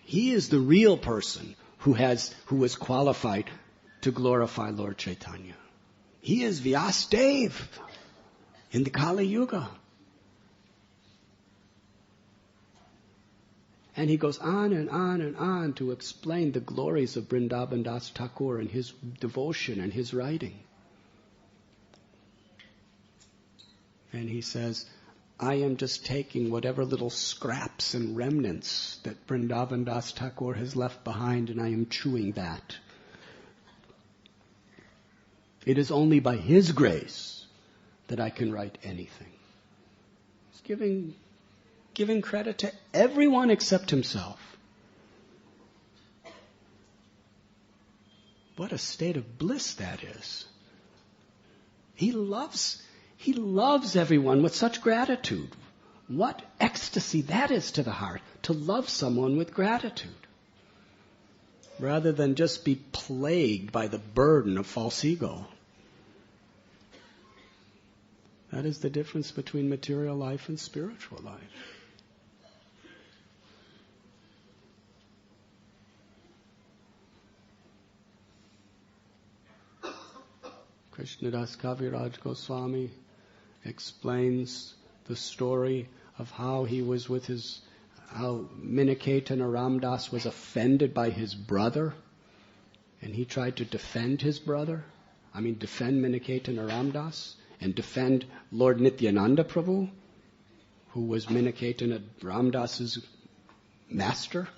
He is the real person who was qualified to glorify Lord Chaitanya. He is Vyasadeva in the Kali Yuga. And he goes on and on and on to explain the glories of Vrindavan Das Thakur and his devotion and his writing. And he says, I am just taking whatever little scraps and remnants that Vrindavan Das Thakur has left behind, and I am chewing that. It is only by his grace that I can write anything. He's giving credit to everyone except himself. What a state of bliss that is. He loves everyone with such gratitude. What ecstasy that is to the heart, to love someone with gratitude. Rather than just be plagued by the burden of false ego. That is the difference between material life and spiritual life. Krishnadas Kaviraj Goswami explains the story of how Miniketan Ramdas was offended by his brother, and he tried to defend his brother. Defend Miniketan Ramdas, and defend Lord Nityananda Prabhu, who was Miniketan Ramdas's master.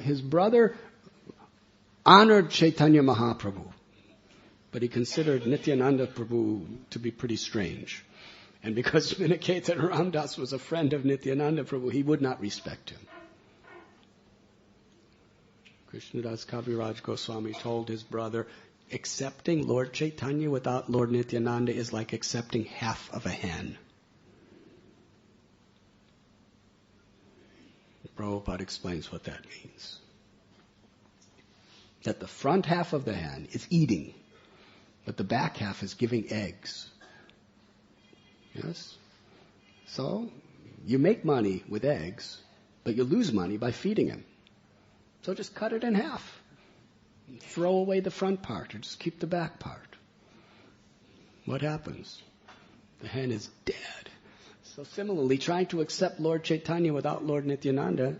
His brother honored Chaitanya Mahaprabhu, but he considered Nityananda Prabhu to be pretty strange. And because Miniketan Ramdas was a friend of Nityananda Prabhu, he would not respect him. Krishnadas Kaviraj Goswami told his brother, accepting Lord Chaitanya without Lord Nityananda is like accepting half of a hen. Prabhupada explains what that means. That the front half of the hen is eating, but the back half is giving eggs. Yes? So, you make money with eggs, but you lose money by feeding him. So just cut it in half. Throw away the front part, or just keep the back part. What happens? The hen is dead. So similarly, trying to accept Lord Chaitanya without Lord Nityananda,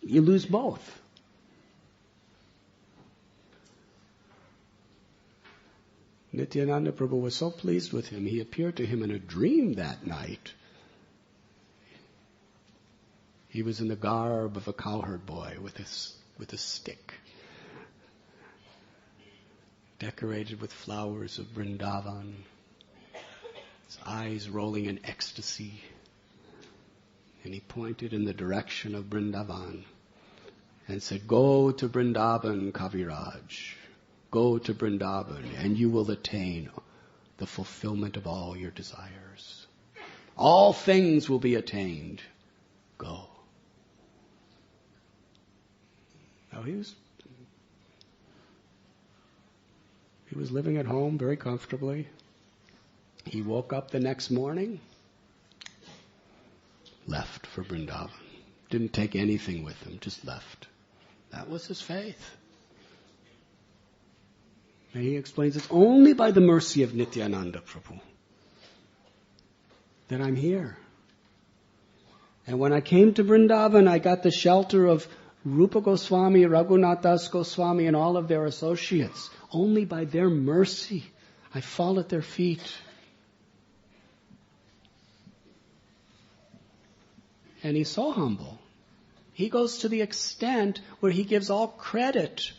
you lose both. Nityananda Prabhu was so pleased with him, he appeared to him in a dream that night. He was in the garb of a cowherd boy with a stick, decorated with flowers of Vrindavan, his eyes rolling in ecstasy. And he pointed in the direction of Vrindavan and said, "Go to Vrindavan, Kaviraj. Go to Vrindavan, and you will attain the fulfillment of all your desires. All things will be attained. Go." Now he was living at home very comfortably. He woke up the next morning, left for Vrindavan. Didn't take anything with him, just left. That was his faith. And he explains it's only by the mercy of Nityananda Prabhu that I'm here. And when I came to Vrindavan, I got the shelter of Rupa Goswami, Raghunath Das Goswami, and all of their associates. Only by their mercy, I fall at their feet. And he's so humble. He goes to the extent where he gives all credit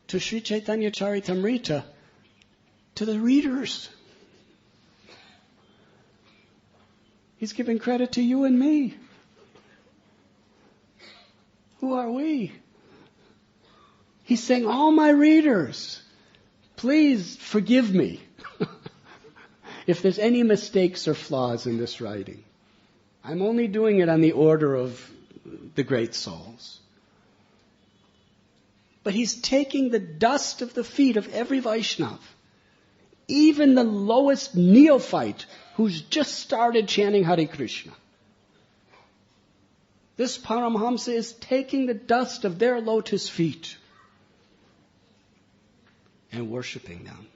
to Sri Chaitanya Charitamrita to the readers. He's giving credit to you and me. Who are we? He's saying, all my readers, please forgive me if there's any mistakes or flaws in this writing. I'm only doing it on the order of the great souls. But he's taking the dust of the feet of every Vaishnava, even the lowest neophyte who's just started chanting Hare Krishna. This Paramhamsa is taking the dust of their lotus feet and worshiping them.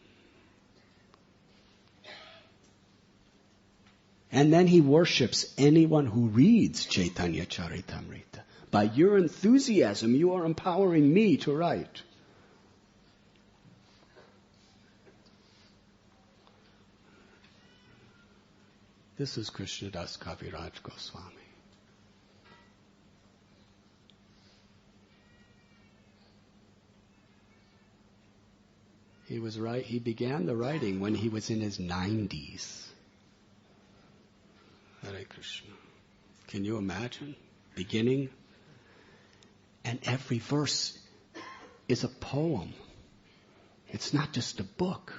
And then he worships anyone who reads Chaitanya Charitamrita. By your enthusiasm, you are empowering me to write. This is Krishnadas Kaviraj Goswami. He began the writing when he was in his 90s. Hare Krishna. Can you imagine? Beginning. And every verse is a poem. It's not just a book.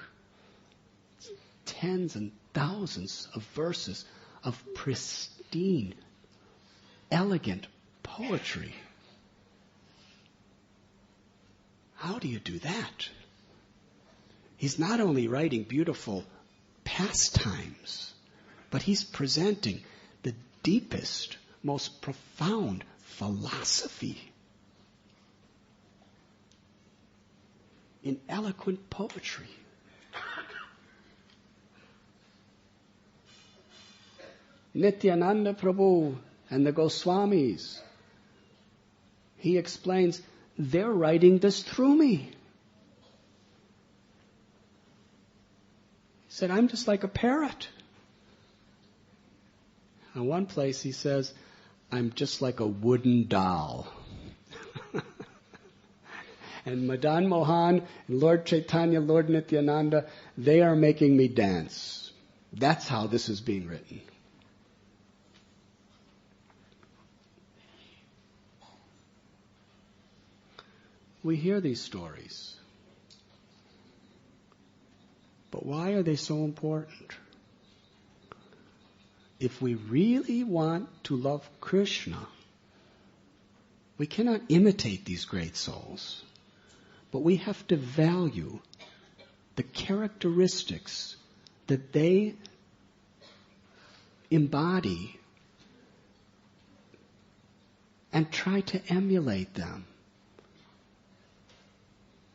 It's tens and thousands of verses of pristine, elegant poetry. How do you do that? He's not only writing beautiful pastimes, but he's presenting the deepest, most profound philosophy in eloquent poetry. Nityananda Prabhu and the Goswamis, he explains, they're writing this through me. He said, I'm just like a parrot. In one place he says, I'm just like a wooden doll. And Madan Mohan and Lord Chaitanya, Lord Nityananda, they are making me dance. That's how this is being written. We hear these stories. But why are they so important? If we really want to love Krishna, we cannot imitate these great souls, but we have to value the characteristics that they embody and try to emulate them.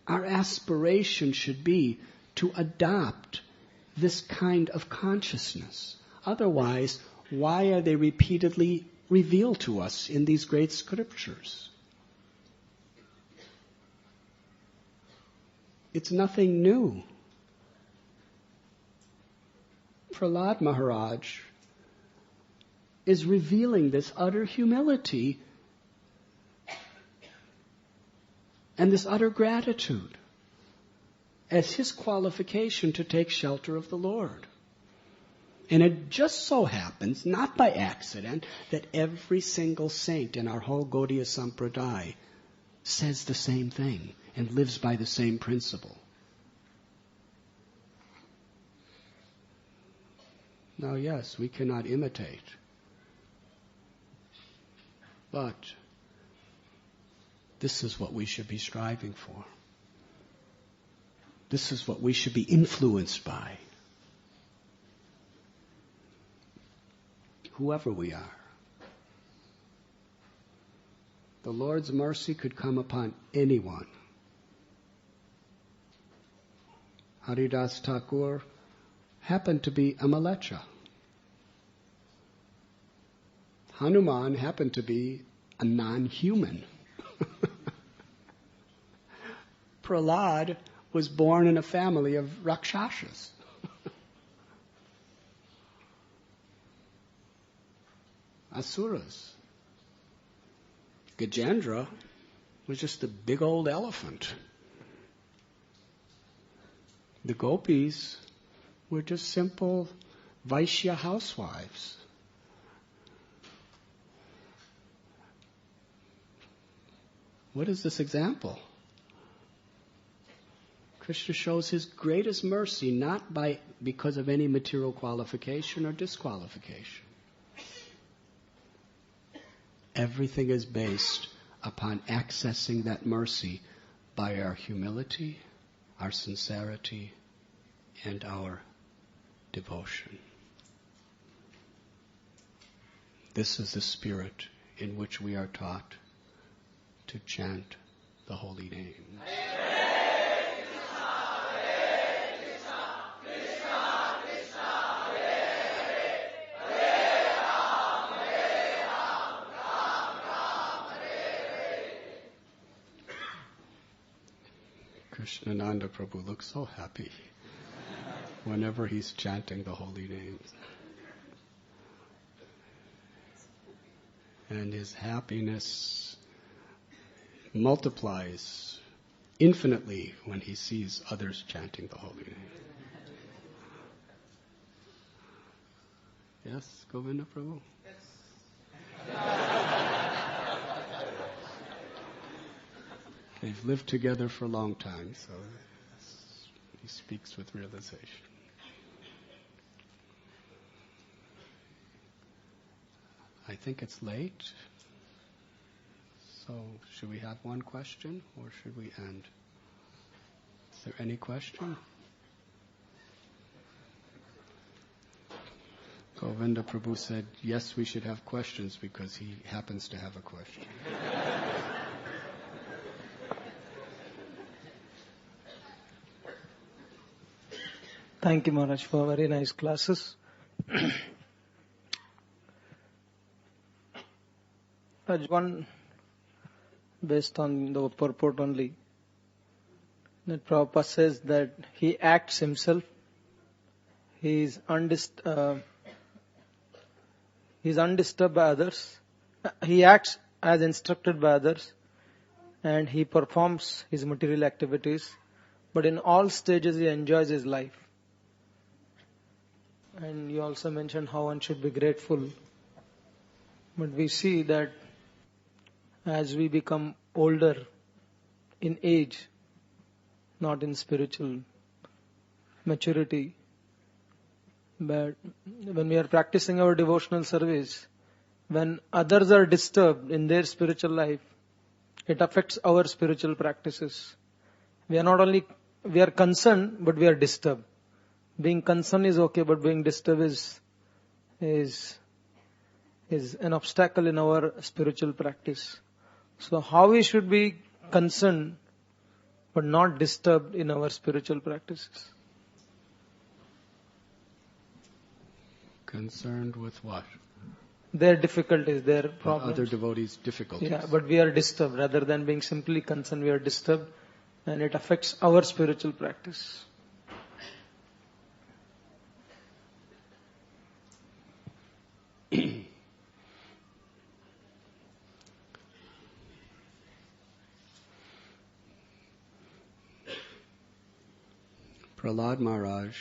Our aspiration should be to adopt this kind of consciousness. Otherwise, why are they repeatedly revealed to us in these great scriptures? It's nothing new. Prahlad Maharaj is revealing this utter humility and this utter gratitude as his qualification to take shelter of the Lord. And it just so happens, not by accident, that every single saint in our whole Gaudiya Sampradaya says the same thing and lives by the same principle. Now, yes, we cannot imitate, but this is what we should be striving for. This is what we should be influenced by. Whoever we are. The Lord's mercy could come upon anyone. Haridas Thakur happened to be a Malecha. Hanuman happened to be a non-human. Prahlad was born in a family of Rakshasas. Asuras. Gajendra was just a big old elephant. The gopis were just simple Vaishya housewives. What is this example? Krishna shows his greatest mercy not because of any material qualification or disqualification. Everything is based upon accessing that mercy by our humility, our sincerity, and our devotion. This is the spirit in which we are taught to chant the holy names. Krishnananda Prabhu looks so happy whenever he's chanting the holy names. And his happiness multiplies infinitely when he sees others chanting the holy name. Yes, Govinda Prabhu? They've lived together for a long time, so he speaks with realization. I think it's late, so should we have one question or should we end? Is there any question? Govinda Prabhu said, yes, we should have questions because he happens to have a question. Thank you, Maharaj, for very nice classes. One, based on the purport only, that Prabhupada says that he acts himself, he is undisturbed by others, he acts as instructed by others, and he performs his material activities, but in all stages he enjoys his life. And you also mentioned how one should be grateful. But we see that as we become older in age, not in spiritual maturity, but when we are practicing our devotional service, when others are disturbed in their spiritual life, it affects our spiritual practices. We are concerned, but we are disturbed. Being concerned is okay, but being disturbed is an obstacle in our spiritual practice. So how we should be concerned but not disturbed in our spiritual practices? Concerned with what? Their difficulties, their problems. Other devotees' difficulties. Yeah, but we are disturbed. Rather than being simply concerned, we are disturbed, and it affects our spiritual practice. Prahlad Maharaj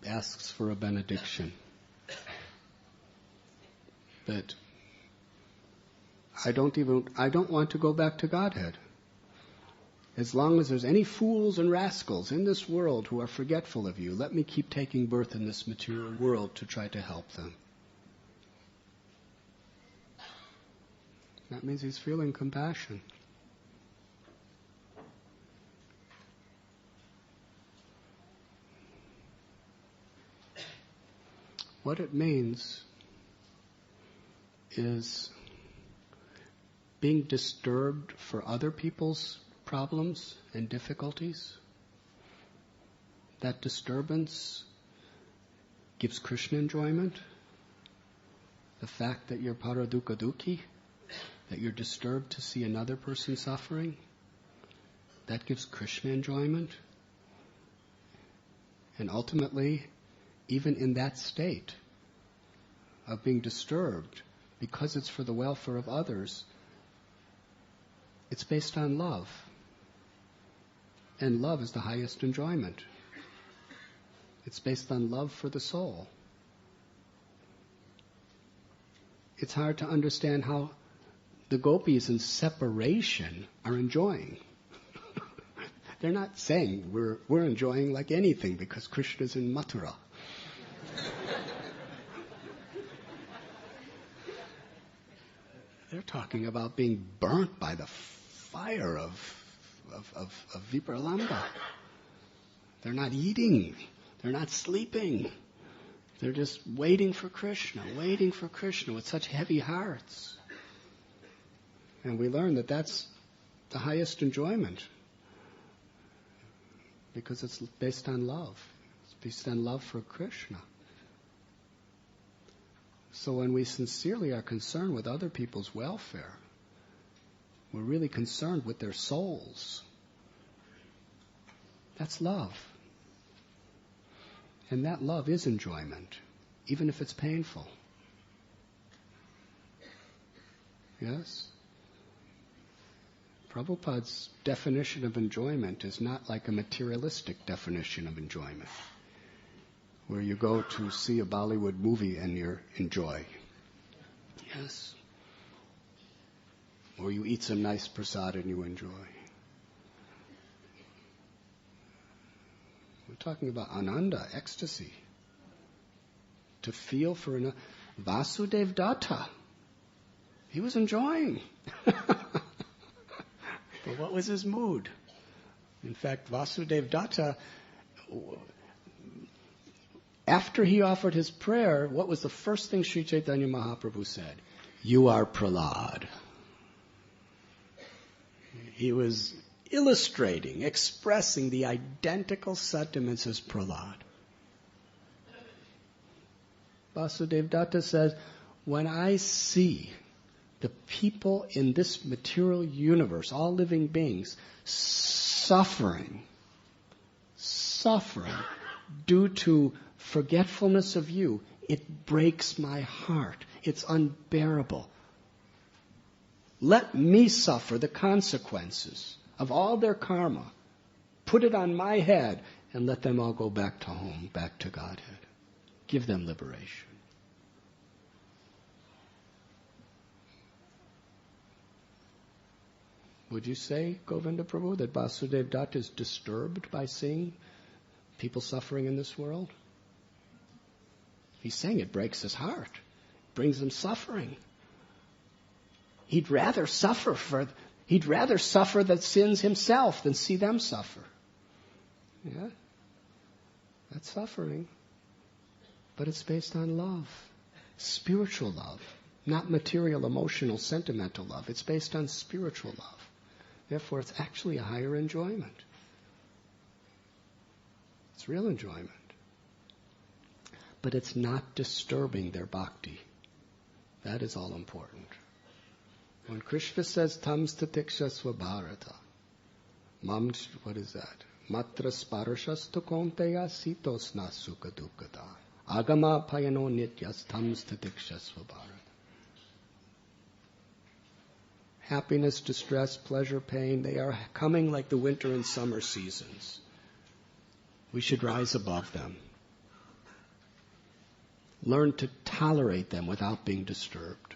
asks for a benediction. But I don't want to go back to Godhead. As long as there's any fools and rascals in this world who are forgetful of you, let me keep taking birth in this material world to try to help them. That means he's feeling compassion. What it means is being disturbed for other people's problems and difficulties. That disturbance gives Krishna enjoyment. The fact that you're paradukkha dukhi, that you're disturbed to see another person suffering, that gives Krishna enjoyment. And ultimately, even in that state of being disturbed, because it's for the welfare of others, it's based on love. And love is the highest enjoyment. It's based on love for the soul. It's hard to understand how the gopis in separation are enjoying. They're not saying we're enjoying like anything because Krishna's in Mathura. They're talking about being burnt by the fire of Vipralambha. They're not eating. They're not sleeping. They're just waiting for Krishna with such heavy hearts. And we learn that that's the highest enjoyment because it's based on love. It's based on love for Krishna. So when we sincerely are concerned with other people's welfare, we're really concerned with their souls. That's love. And that love is enjoyment, even if it's painful. Yes? Prabhupada's definition of enjoyment is not like a materialistic definition of enjoyment, where you go to see a Bollywood movie and you enjoy. Yes? Or you eat some nice prasad and you enjoy. We're talking about ananda, ecstasy. To feel for another. Vasudev Datta, he was enjoying. But what was his mood? In fact, Vasudev Datta, after he offered his prayer, what was the first thing Sri Chaitanya Mahaprabhu said? You are Prahlad. He was illustrating, expressing the identical sentiments as Prahlad. Vasudev Datta says, when I see the people in this material universe, all living beings, suffering due to forgetfulness of you, it breaks my heart. It's unbearable. Let me suffer the consequences of all their karma. Put it on my head and let them all go back to home, back to Godhead. Give them liberation. Would you say, Govinda Prabhu, that Vasudev Datta is disturbed by seeing people suffering in this world? He's saying it breaks his heart, brings him suffering. He'd rather suffer the sins himself than see them suffer. Yeah? That's suffering. But it's based on love. Spiritual love. Not material, emotional, sentimental love. It's based on spiritual love. Therefore, it's actually a higher enjoyment. It's real enjoyment. But it's not disturbing their bhakti. That is all important. When Krishna says, Tam statikshasva bharata, what is that? Matra sparashastu konteya sitosna sukha dukkata. Agama payano nityas tam statikshasva bharata. Happiness, distress, pleasure, pain, they are coming like the winter and summer seasons. We should rise above them. Learn to tolerate them without being disturbed.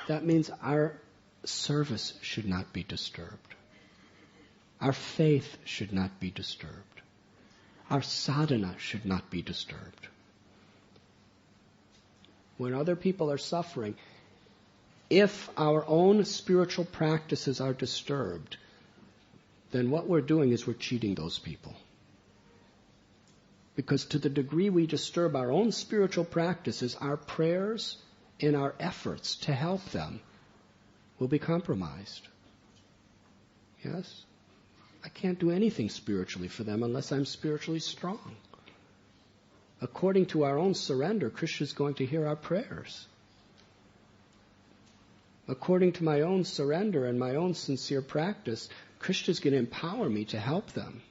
That means our service should not be disturbed. Our faith should not be disturbed. Our sadhana should not be disturbed. When other people are suffering, if our own spiritual practices are disturbed, then what we're doing is we're cheating those people. Because to the degree we disturb our own spiritual practices, our prayers and our efforts to help them will be compromised. Yes? I can't do anything spiritually for them unless I'm spiritually strong. According to our own surrender, Krishna is going to hear our prayers. According to my own surrender and my own sincere practice, Krishna is going to empower me to help them.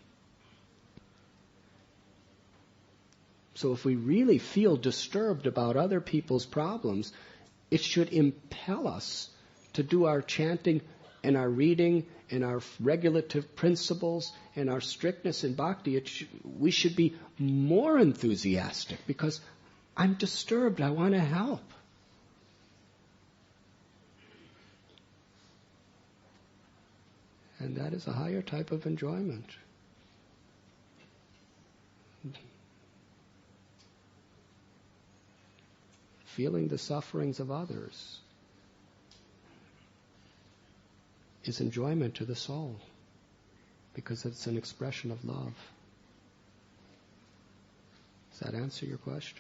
So if we really feel disturbed about other people's problems, it should impel us to do our chanting and our reading and our regulative principles and our strictness in bhakti. We should be more enthusiastic because I'm disturbed. I want to help. And that is a higher type of enjoyment. Feeling the sufferings of others is enjoyment to the soul because it's an expression of love. that answer your question?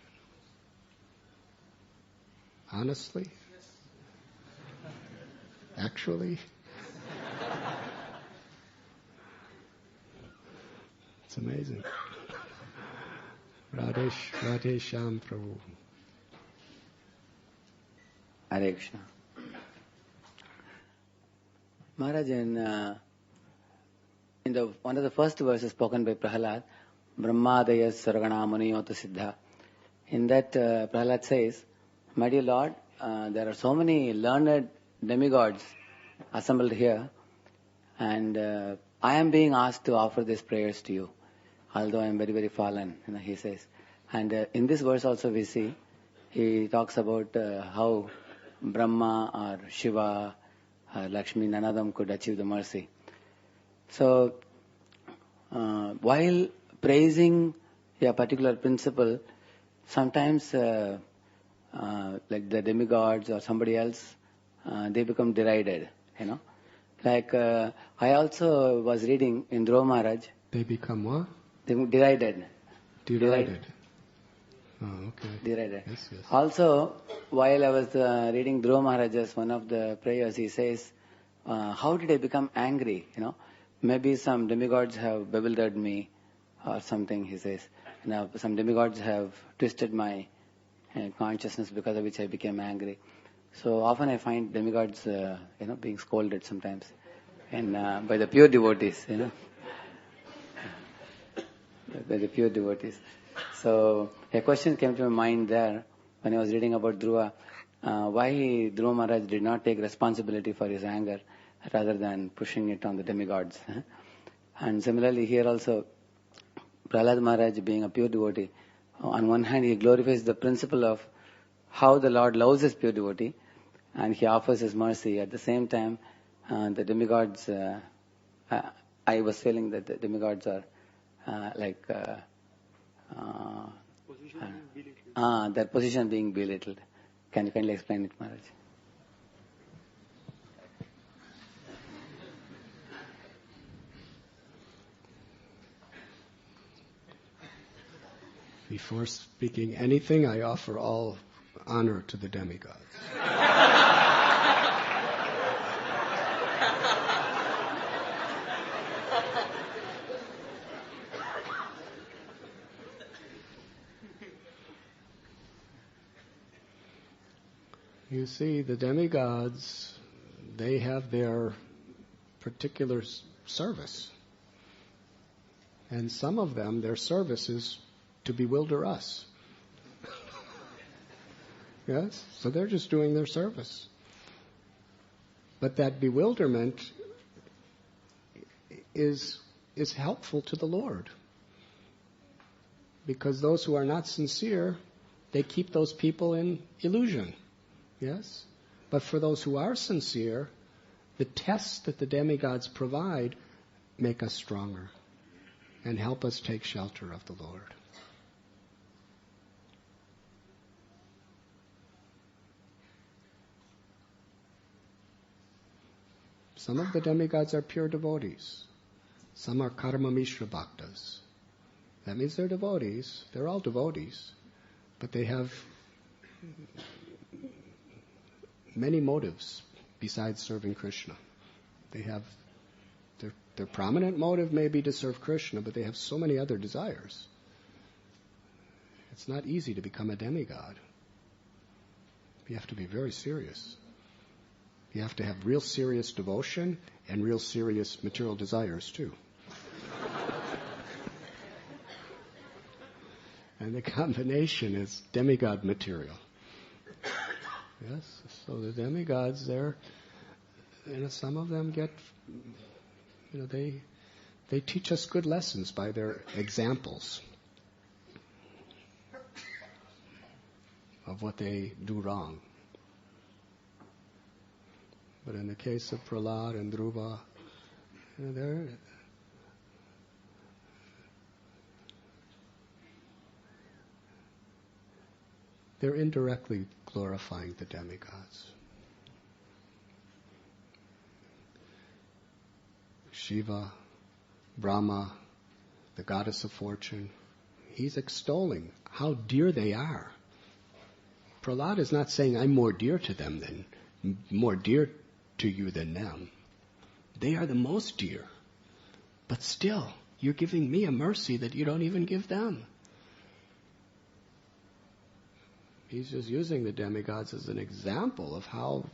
Honestly? Actually? It's amazing. Radhe Shyam Prabhu. Hare Krishna. Maharaj, in one of the first verses spoken by Prahalad, Brahmadaya Sargana Muniyota Siddha, in that Prahalad says, my dear Lord, there are so many learned demigods assembled here, and I am being asked to offer these prayers to you, although I am very, very fallen, he says. And in this verse also we see, he talks about how Brahma or Shiva or Lakshmi, none of them could achieve the mercy. So, while praising a particular principle, sometimes like the demigods or somebody else, they become derided, Like I also was reading in Dhruva Maharaj. They become what? They derided. Derided. Oh, okay. Derided. Yes. Also, while I was reading Dhruva Maharaj's one of the prayers, he says, how did I become angry? Maybe some demigods have bewildered me or something, he says. Some demigods have twisted my consciousness because of which I became angry. So often I find demigods, being scolded sometimes, and by the pure devotees, by the pure devotees. So a question came to my mind there when I was reading about Dhruva, why Dhruva Maharaj did not take responsibility for his anger rather than pushing it on the demigods. And similarly here also, Prahlad Maharaj being a pure devotee, on one hand he glorifies the principle of how the Lord loves his pure devotee and he offers his mercy. At the same time, the demigods, I was feeling that the demigods are their position being belittled. Can you kindly explain it, Maharaj? Before speaking anything, I offer all honor to the demigods. You see, the demigods, they have their particular service. And some of them, their service is to bewilder us. Yes? So they're just doing their service. But that bewilderment is helpful to the Lord. Because those who are not sincere, they keep those people in illusion. Yes? But for those who are sincere, the tests that the demigods provide make us stronger and help us take shelter of the Lord. Some of the demigods are pure devotees. Some are karma mishra bhaktas. That means they're devotees. They're all devotees. But they have many motives besides serving Krishna. They have their prominent motive may be to serve Krishna, but they have so many other desires. It's not easy to become a demigod. You have to be very serious. You have to have real serious devotion and real serious material desires too. And the combination is demigod material. Yes, so the demigods, some of them get, they teach us good lessons by their examples of what they do wrong. But in the case of Prahlad and Dhruva, they're indirectly glorifying the demigods. Shiva, Brahma, the goddess of fortune, he's extolling how dear they are. Prahlad is not saying I'm more dear to you than them. They are the most dear. But still, you're giving me a mercy that you don't even give them. He's just using the demigods as an example of how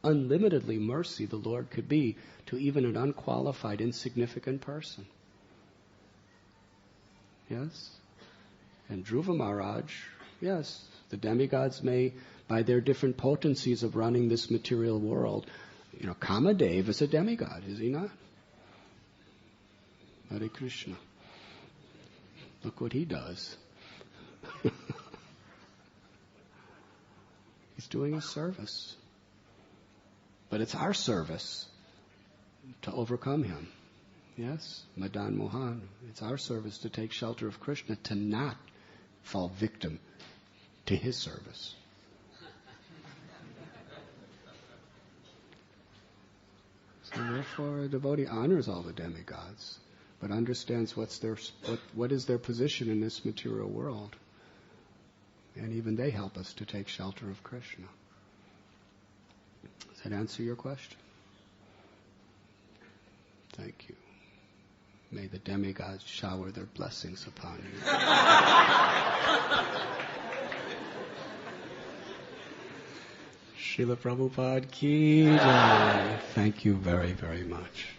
unlimitedly mercy the Lord could be to even an unqualified, insignificant person. Yes? And Dhruva Maharaj, yes, the demigods may, by their different potencies of running this material world, Kamadev is a demigod, is he not? Hare Krishna. Look what he does. He's doing a service. But it's our service to overcome him. Yes, Madan Mohan. It's our service to take shelter of Krishna, to not fall victim to his service. So therefore, a devotee honors all the demigods, but understands what is their position in this material world. And even they help us to take shelter of Krishna. Does that answer your question? Thank you. May the demigods shower their blessings upon you. Srila Prabhupada ki jai. Thank you very, very much.